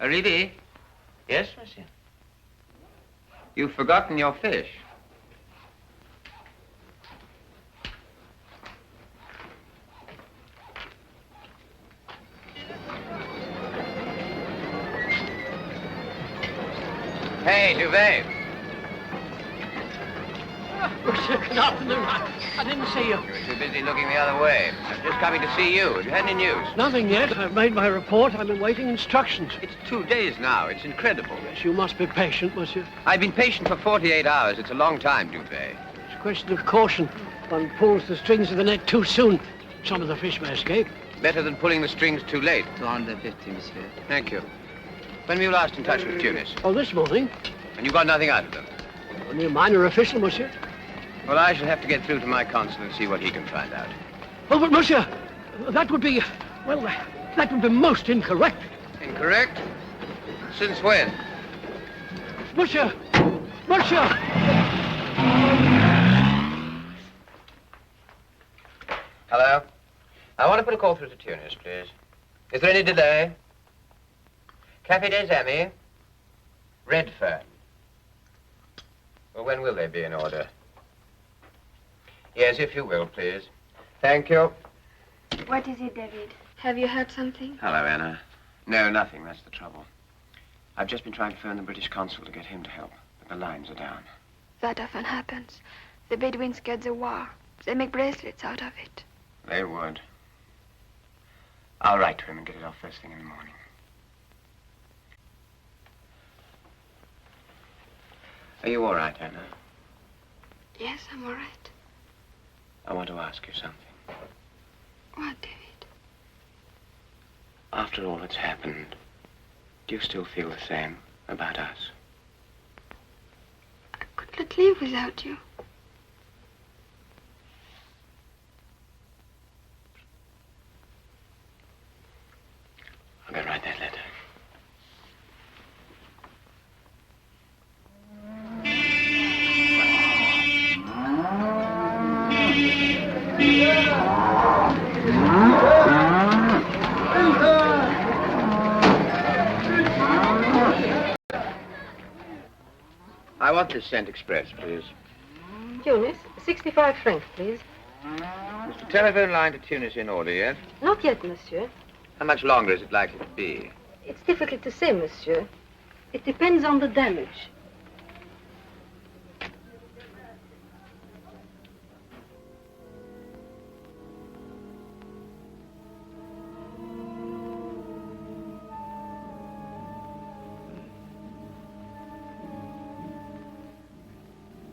Aridi, Yes, monsieur. you've forgotten your fish. Hey, Duvet. Monsieur, good afternoon. I didn't see you. You were too busy looking the other way. I'm just coming to see you. Have you had any news? Nothing yet. I've made my report. I've been waiting instructions. It's 2 days now. It's incredible. Yes, you must be patient, monsieur. I've been patient for 48 hours. It's a long time, Duvet. It's a question of caution. One pulls the strings of the net too soon. Some of the fish may escape. Better than pulling the strings too late. 250, monsieur. Thank you. When were you last in touch with Tunis? Oh, this morning. And you got nothing out of them? Only a minor official, monsieur. Well, I shall have to get through to my consul and see what he can find out. Oh, but monsieur, that would be, well, that would be most incorrect. Incorrect? Since when? Monsieur! Monsieur! Hello? I want to put a call through to Tunis, please. Is there any delay? Cafe des Amis? Redfern. Well, when will they be in order? Yes, if you will, please. Thank you. What is it, David? Have you heard something? Hello, Anna. No, nothing. That's the trouble. I've just been trying to phone the British consul to get him to help, but the lines are down. That often happens. The Bedouins get the war. They make bracelets out of it. They would. I'll write to him and get it off first thing in the morning. Are you all right, Anna? Yes, I'm all right. I want to ask you something. What, David? After all that's happened, do you still feel the same about us? I could not live without you. I'm going to write that letter. I want this sent express, please. Tunis, 65 francs, please. Is the telephone line to Tunis in order yet? Not yet, monsieur. How much longer is it likely to be? It's difficult to say, monsieur. It depends on the damage.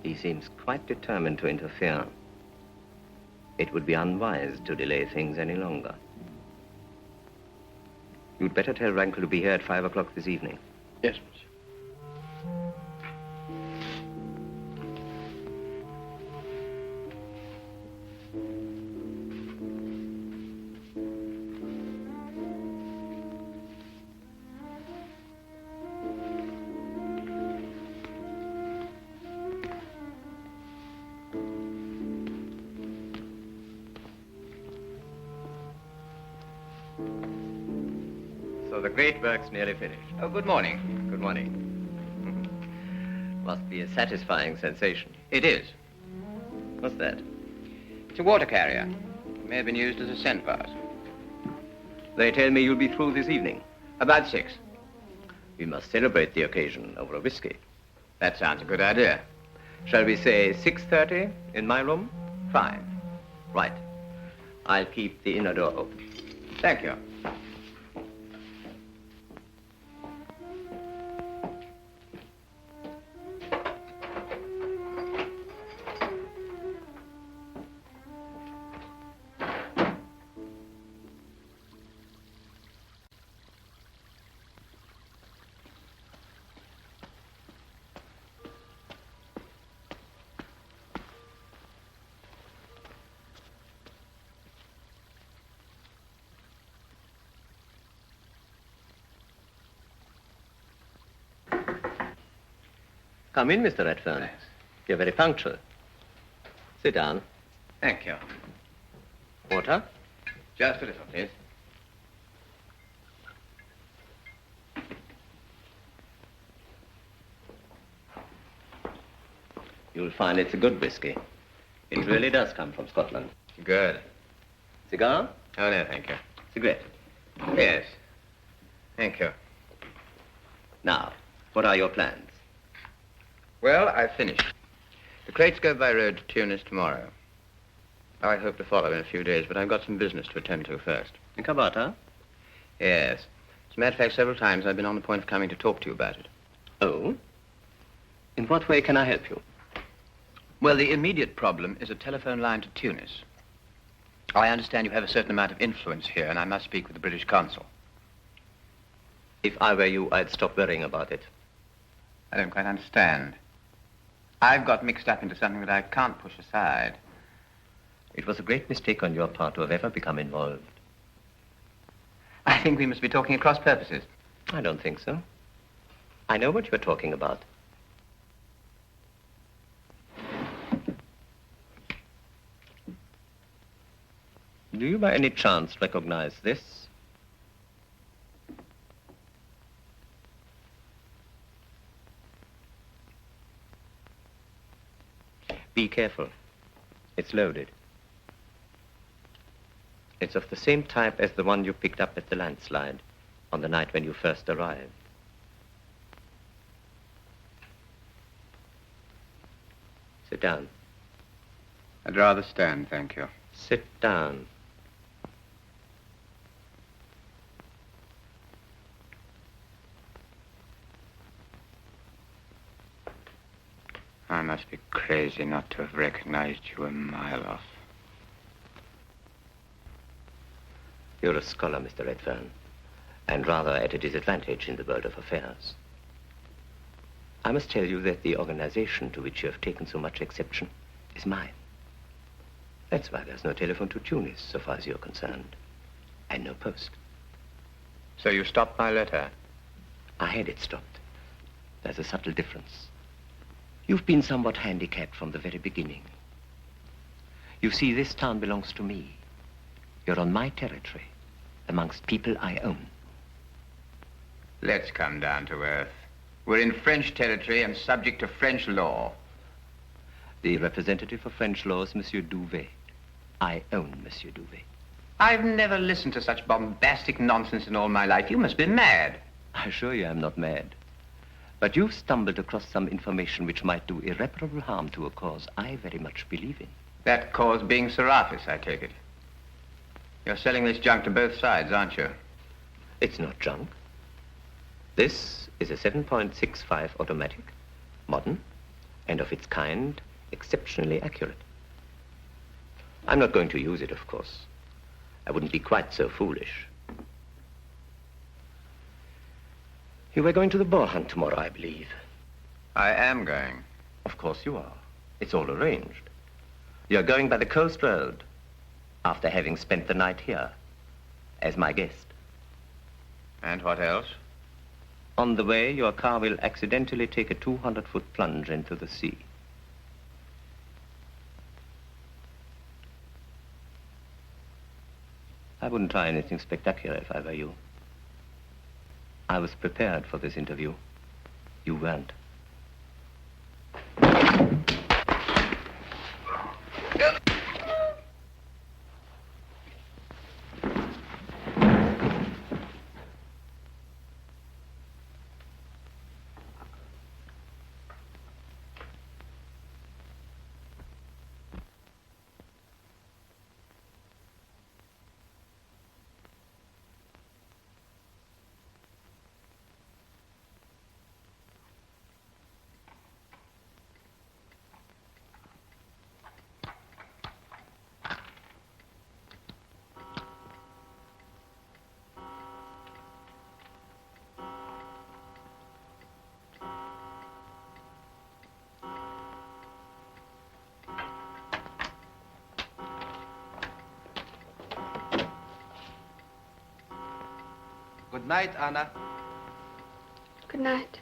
He seems quite determined to interfere. It would be unwise to delay things any longer. You'd better tell Rankle to be here at 5 o'clock this evening. Yes, monsieur. So the great work's nearly finished. Oh, good morning. Good morning. Must be a satisfying sensation. It is. What's that? It's a water carrier. It may have been used as a scent pass. They tell me you'll be through this evening. About 6. We must celebrate the occasion over a whiskey. That sounds a good idea. Shall we say 6:30 in my room? Fine. Right. I'll keep the inner door open. Thank you. Come in, Mr. Redfern. Thanks. You're very punctual. Sit down. Thank you. Water? Just a little, please. You'll find it's a good whiskey. It really does come from Scotland. Good. Cigar? Oh, no, thank you. Cigarette? Yes. Thank you. Now, what are your plans? Well, I've finished. The crates go by road to Tunis tomorrow. I hope to follow in a few days, but I've got some business to attend to first. In Kabata? Yes. As a matter of fact, several times I've been on the point of coming to talk to you about it. Oh? In what way can I help you? Well, the immediate problem is a telephone line to Tunis. I understand you have a certain amount of influence here, and I must speak with the British consul. If I were you, I'd stop worrying about it. I don't quite understand. I've got mixed up into something that I can't push aside. It was a great mistake on your part to have ever become involved. I think we must be talking at cross purposes. I don't think so. I know what you're talking about. Do you by any chance recognize this? Be careful. It's loaded. It's of the same type as the one you picked up at the landslide on the night when you first arrived. Sit down. I'd rather stand, thank you. Sit down. I must be crazy not to have recognized you a mile off. You're a scholar, Mr. Redfern, and rather at a disadvantage in the world of affairs. I must tell you that the organization to which you have taken so much exception is mine. That's why there's no telephone to Tunis, so far as you're concerned, and no post. So you stopped my letter? I had it stopped. There's a subtle difference. You've been somewhat handicapped from the very beginning. You see, this town belongs to me. You're on my territory, amongst people I own. Let's come down to earth. We're in French territory and subject to French law. The representative of French law is Monsieur Douvet. I own Monsieur Douvet. I've never listened to such bombastic nonsense in all my life. You must be mad. I assure you I'm not mad. But you've stumbled across some information which might do irreparable harm to a cause I very much believe in. That cause being Serapis, I take it. You're selling this junk to both sides, aren't you? It's not junk. This is a 7.65 automatic, modern, and of its kind, exceptionally accurate. I'm not going to use it, of course. I wouldn't be quite so foolish. You were going to the boar hunt tomorrow, I believe. I am going. Of course you are. It's all arranged. You're going by the coast road after having spent the night here as my guest. And what else? On the way, your car will accidentally take a 200-foot plunge into the sea. I wouldn't try anything spectacular if I were you. I was prepared for this interview. You weren't. Good night, Anna. Good night.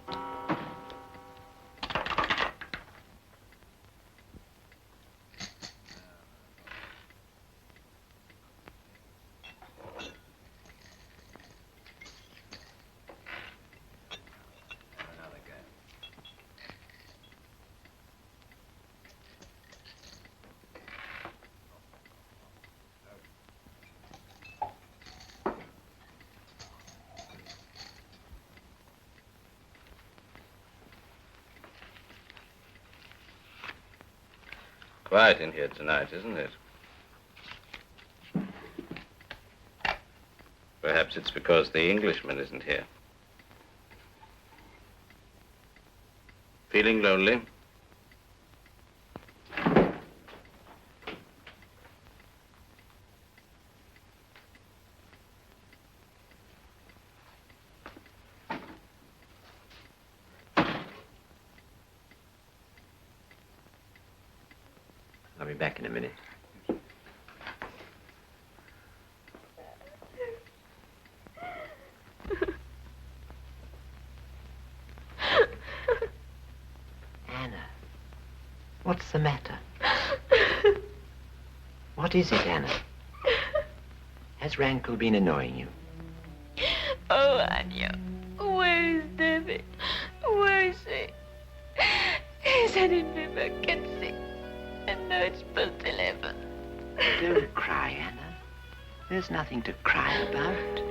Quiet in here tonight, isn't it? Perhaps it's because the Englishman isn't here. be back in a minute. Anna, what's the matter? What is it, Anna? Has Rankle been annoying you? Oh, Anya, where is David? Where is he? He said he'd be back at 6, and now it's past 11. Don't cry, Anna. There's nothing to cry about.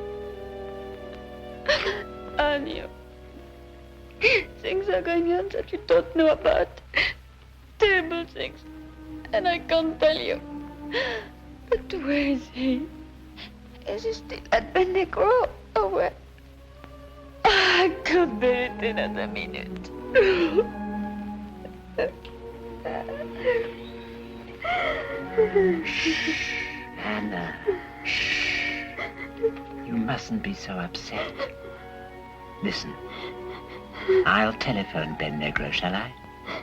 Anya, things are going on that you don't know about. Terrible things, and I can't tell you. But where is he? Is he still at Benegro? Or where? I can't bear it another minute. Shh, Anna. Shh. You mustn't be so upset. Listen, I'll telephone Ben Negro, shall I?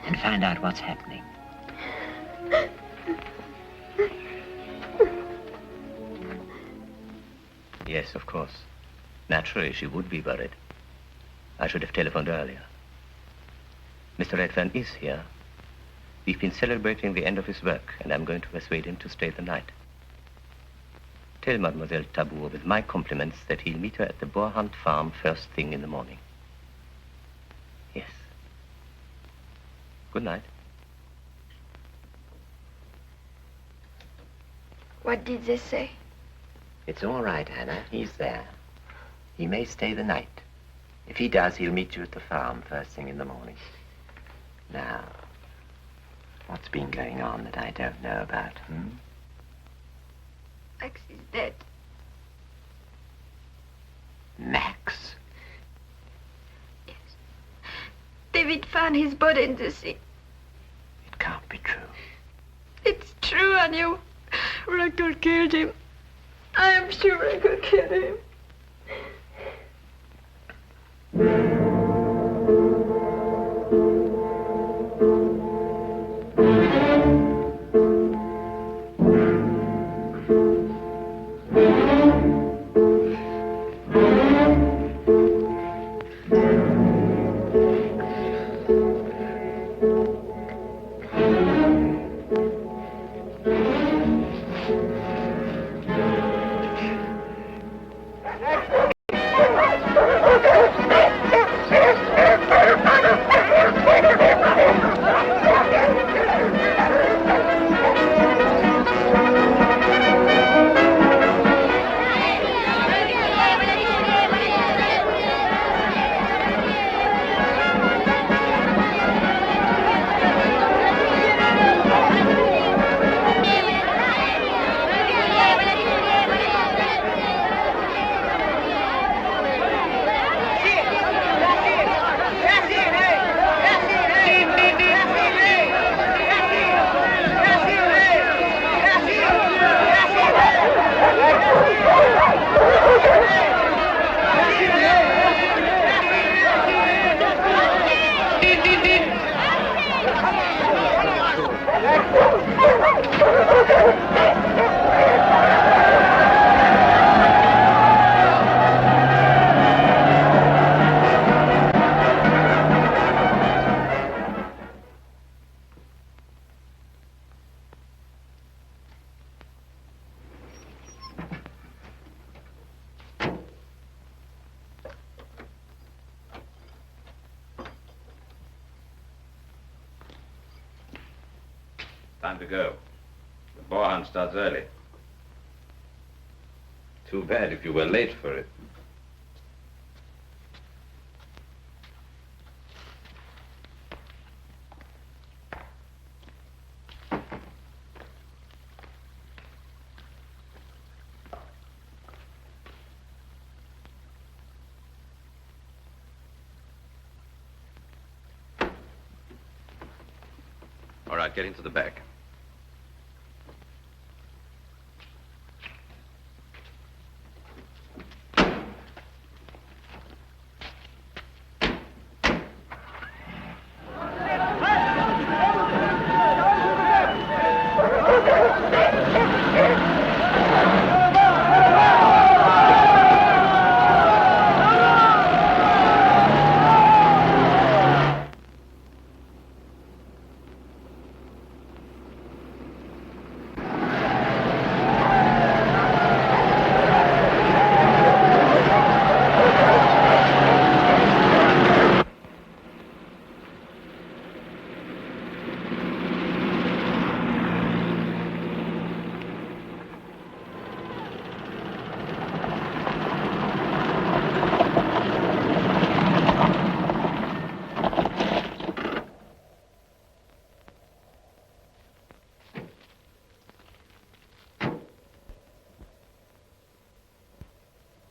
And find out what's happening. Yes, of course. Naturally, she would be worried. I should have telephoned earlier. Mr. Redfern is here. We've been celebrating the end of his work, and I'm going to persuade him to stay the night. Tell Mademoiselle Tabour with my compliments that he'll meet her at the Boar Hunt farm first thing in the morning. Yes. Good night. What did they say? It's all right, Anna. He's there. He may stay the night. If he does, he'll meet you at the farm first thing in the morning. Now, what's been going on that I don't know about, Max is dead. Max? Yes. David found his body in the sea. It can't be true. It's true, Anya. Rankle killed him. I am sure Rankle killed him. Time to go. The boar hunt starts early. Too bad if you were late for it. All right, get into the back.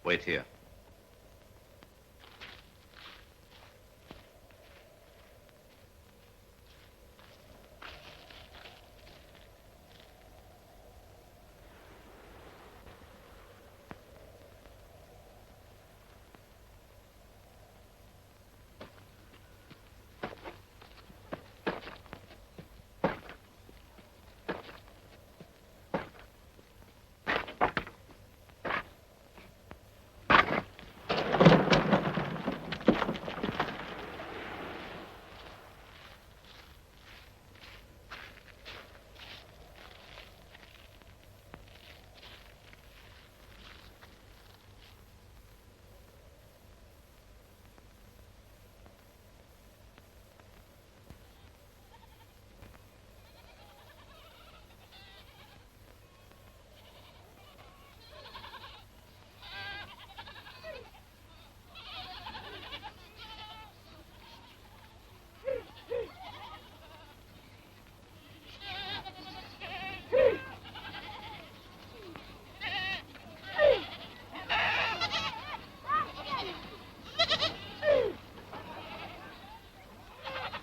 Wait here.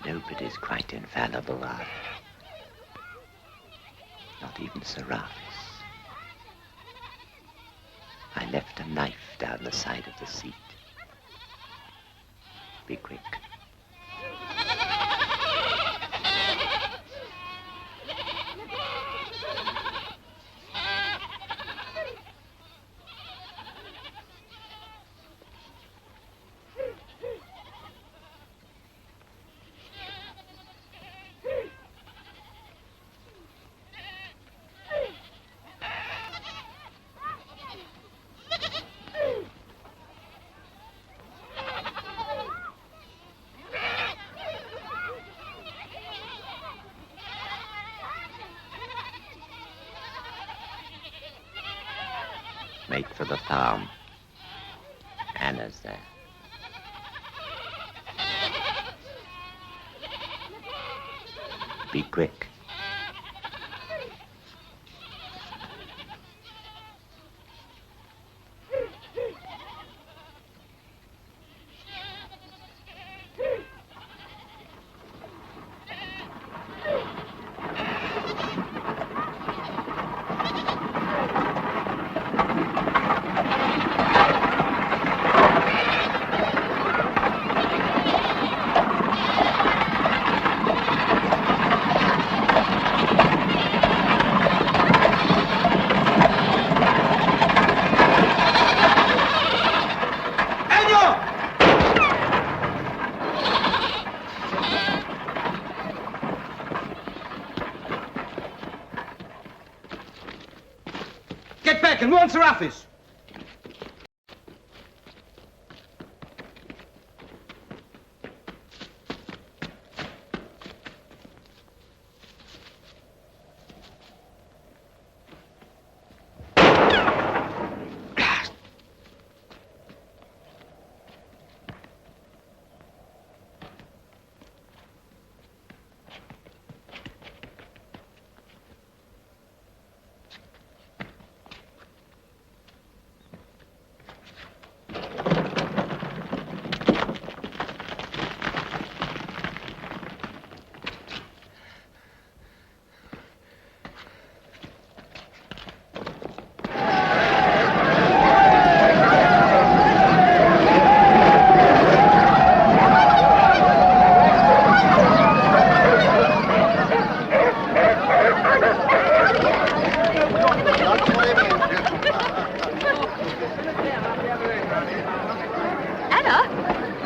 Nobody's quite infallible, are they? Not even Sir Ralphus. I left a knife down the side of the seat. Be quick. Make for the farm. Anna's there. Be quick. Get back and warn Sir Ralphus.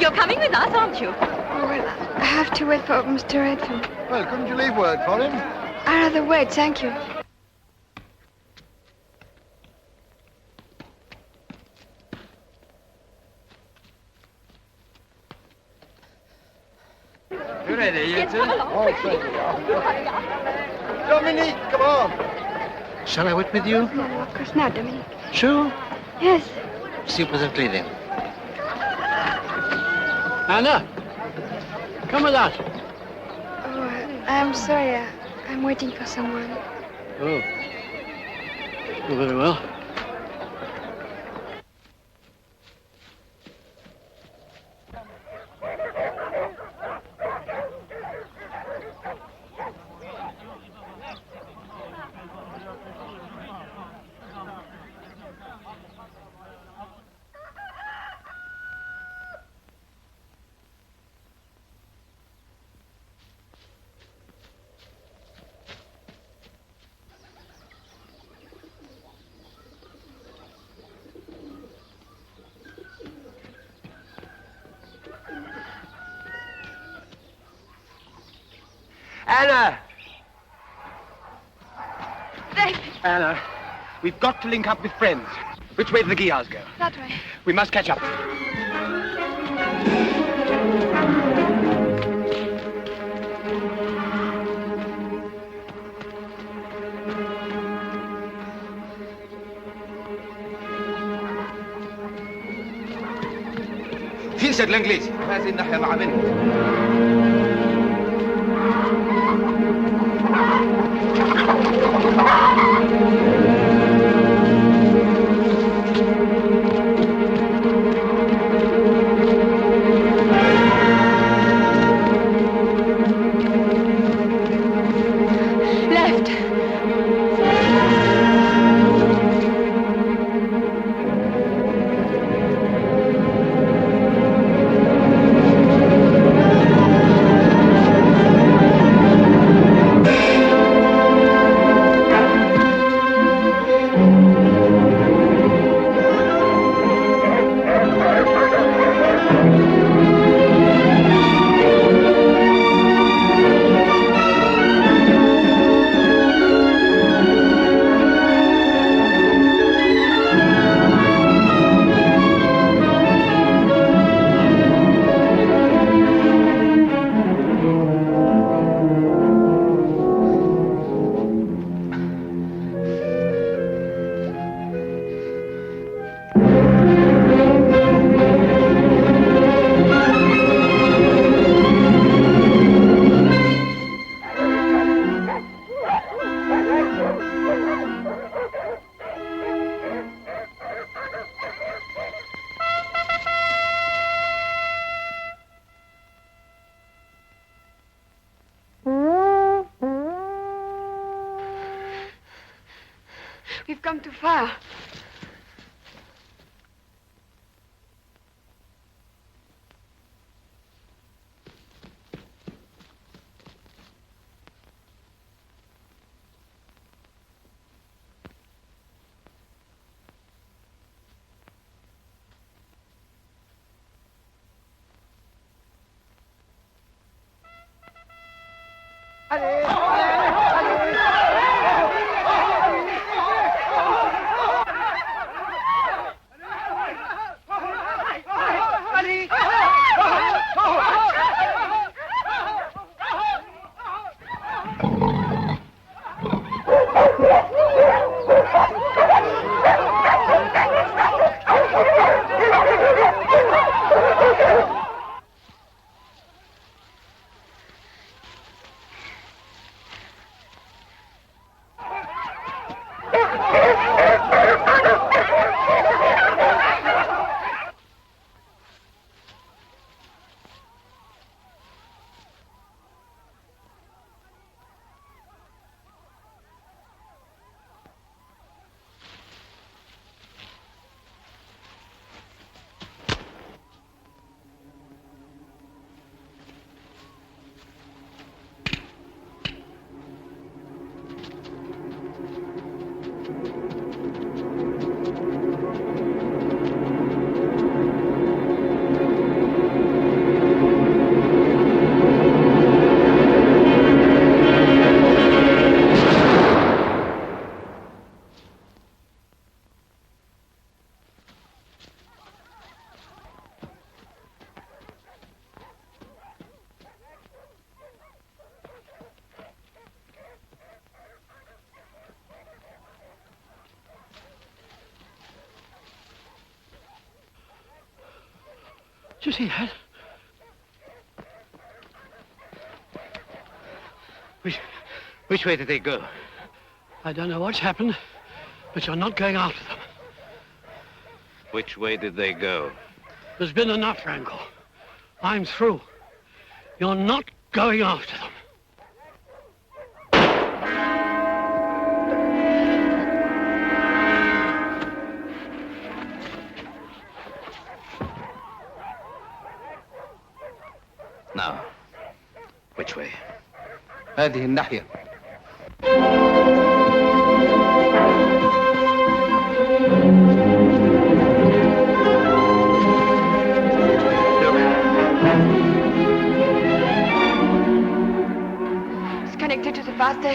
You're coming with us, aren't you? Oh, well, I have to wait for Mr. Redford. Well, couldn't you leave word for him? I'd rather wait, thank you. You ready, you two? Oh, thank you. Dominique, come on. Shall I wait with you? No, of course not, Dominique. Sure. Yes. See you presently then. Anna, come with us. Oh, I'm sorry. I'm waiting for someone. Oh. Oh, very well. Anna! David! Anna, we've got to link up with friends. Which way do the Guillards go? That way. We must catch up. فين سيد الانجليزي؟ هذه الناحية مع بنت. Left. We've come too far. Did you see that? Which way did they go? I don't know what's happened, but you're not going after them. Which way did they go? There's been enough, Rankle. I'm through. You're not going after them. Now, which way? هذه الناحية.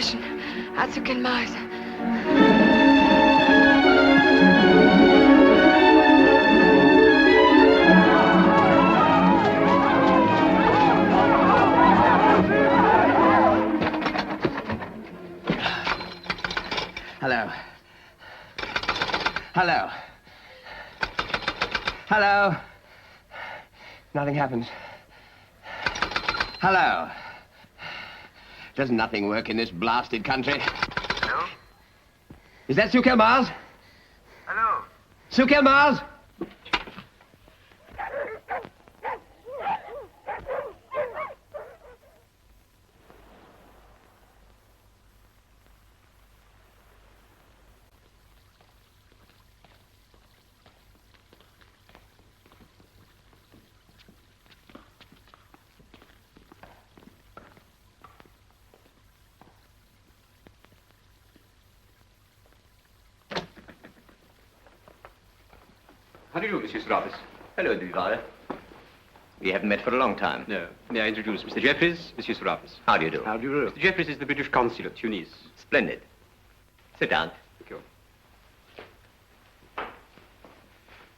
station at Sukel Mars. Hello. Hello. Hello. Nothing happens. Hello. Does nothing work in this blasted country? Hello? Is that Sukel Mars? Hello? Sukel Mars? How do you do, Monsieur Serapis? Hello, Duval. We haven't met for a long time. No. May I introduce Mr. Jeffries, Monsieur Serapis? How do you do? How do you do? Mr. Jeffries is the British consul at Tunis. Splendid. Sit down. Thank you.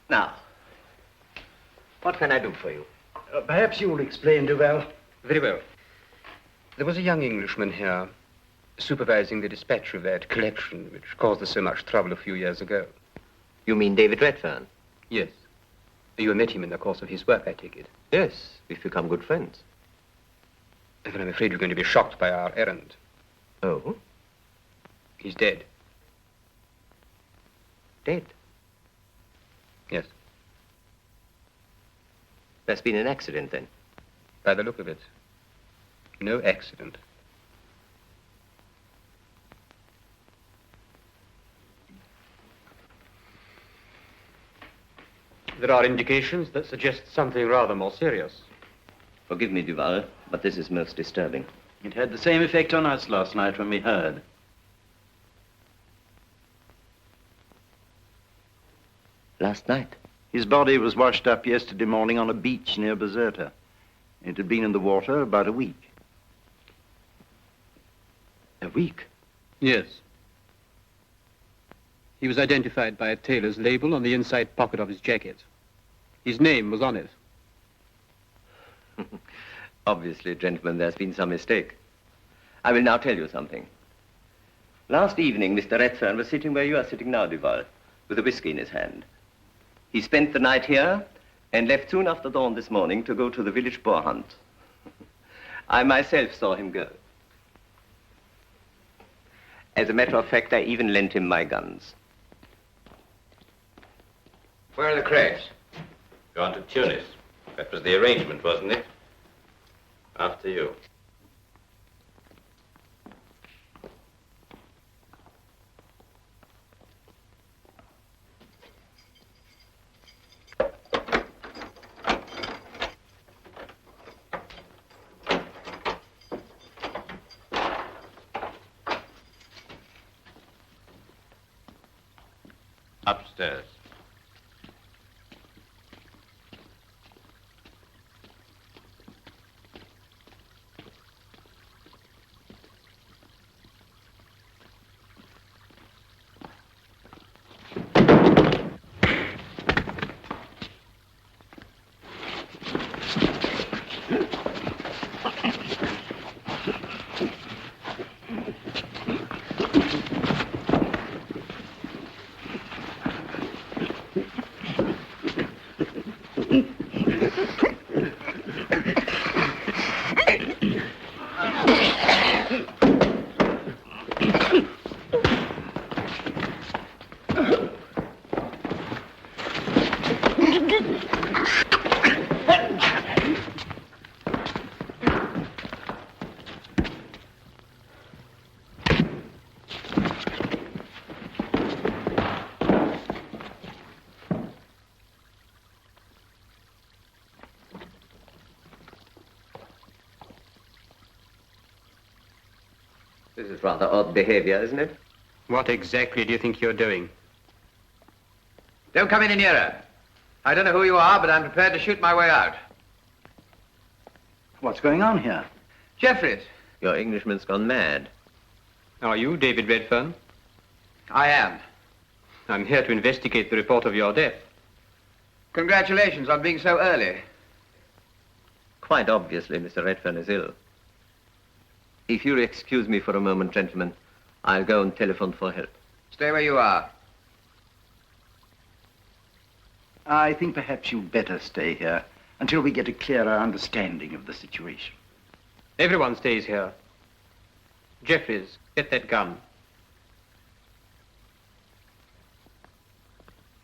Now, what can I do for you? Perhaps you will explain, Duval. Very well. There was a young Englishman here supervising the dispatch of that collection which caused us so much trouble a few years ago. You mean David Redfern? Yes. You met him in the course of his work, I take it. Yes, we've become good friends. Then I'm afraid you're going to be shocked by our errand. Oh? He's dead. Dead? Yes. There's been an accident, then? By the look of it. No accident. There are indications that suggest something rather more serious. Forgive me, Duval, but this is most disturbing. It had the same effect on us last night when we heard. Last night? His body was washed up yesterday morning on a beach near Bizerta. It had been in the water about a week. A week? Yes. He was identified by a tailor's label on the inside pocket of his jacket. His name was on it. Obviously, gentlemen, there's been some mistake. I will now tell you something. Last evening, Mr. Redfern was sitting where you are sitting now, Duval, with a whiskey in his hand. He spent the night here and left soon after dawn this morning to go to the village boar hunt. I myself saw him go. As a matter of fact, I even lent him my guns. Where are the crates? Gone to Tunis. That was the arrangement, wasn't it? After you. Upstairs. This is rather odd behavior, isn't it? What exactly do you think you're doing? Don't come any nearer. I don't know who you are, but I'm prepared to shoot my way out. What's going on here? Jeffries. Your Englishman's gone mad. Are you David Redfern? I am. I'm here to investigate the report of your death. Congratulations on being so early. Quite obviously, Mr. Redfern is ill. If you'll excuse me for a moment, gentlemen, I'll go and telephone for help. Stay where you are. I think perhaps you'd better stay here until we get a clearer understanding of the situation. Everyone stays here. Jeffries, get that gun.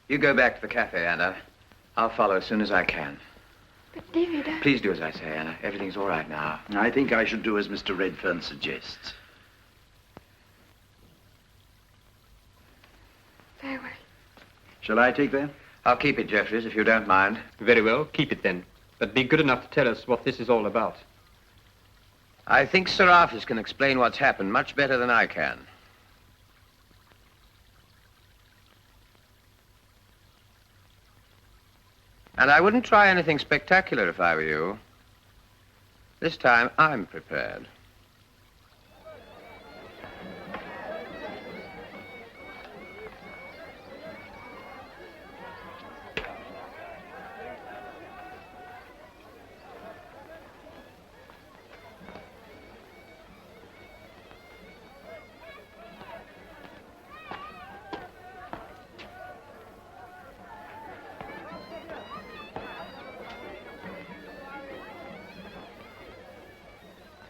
You go back to the cafe, Anna. I'll follow as soon as I can. But David, Please do as I say, Anna. Everything's all right now. I think I should do as Mr. Redfern suggests. Very well. Shall I take that? I'll keep it, Jeffries, if you don't mind. Very well, keep it then. But be good enough to tell us what this is all about. I think Serafis can explain what's happened much better than I can. And I wouldn't try anything spectacular if I were you. This time, I'm prepared.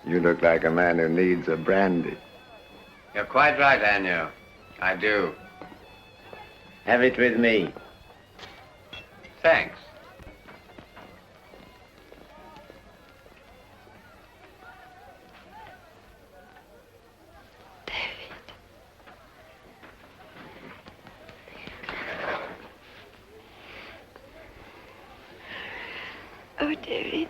You look like a man who needs a brandy. You're quite right, Agnew. I do. Have it with me. Thanks. Oh, David.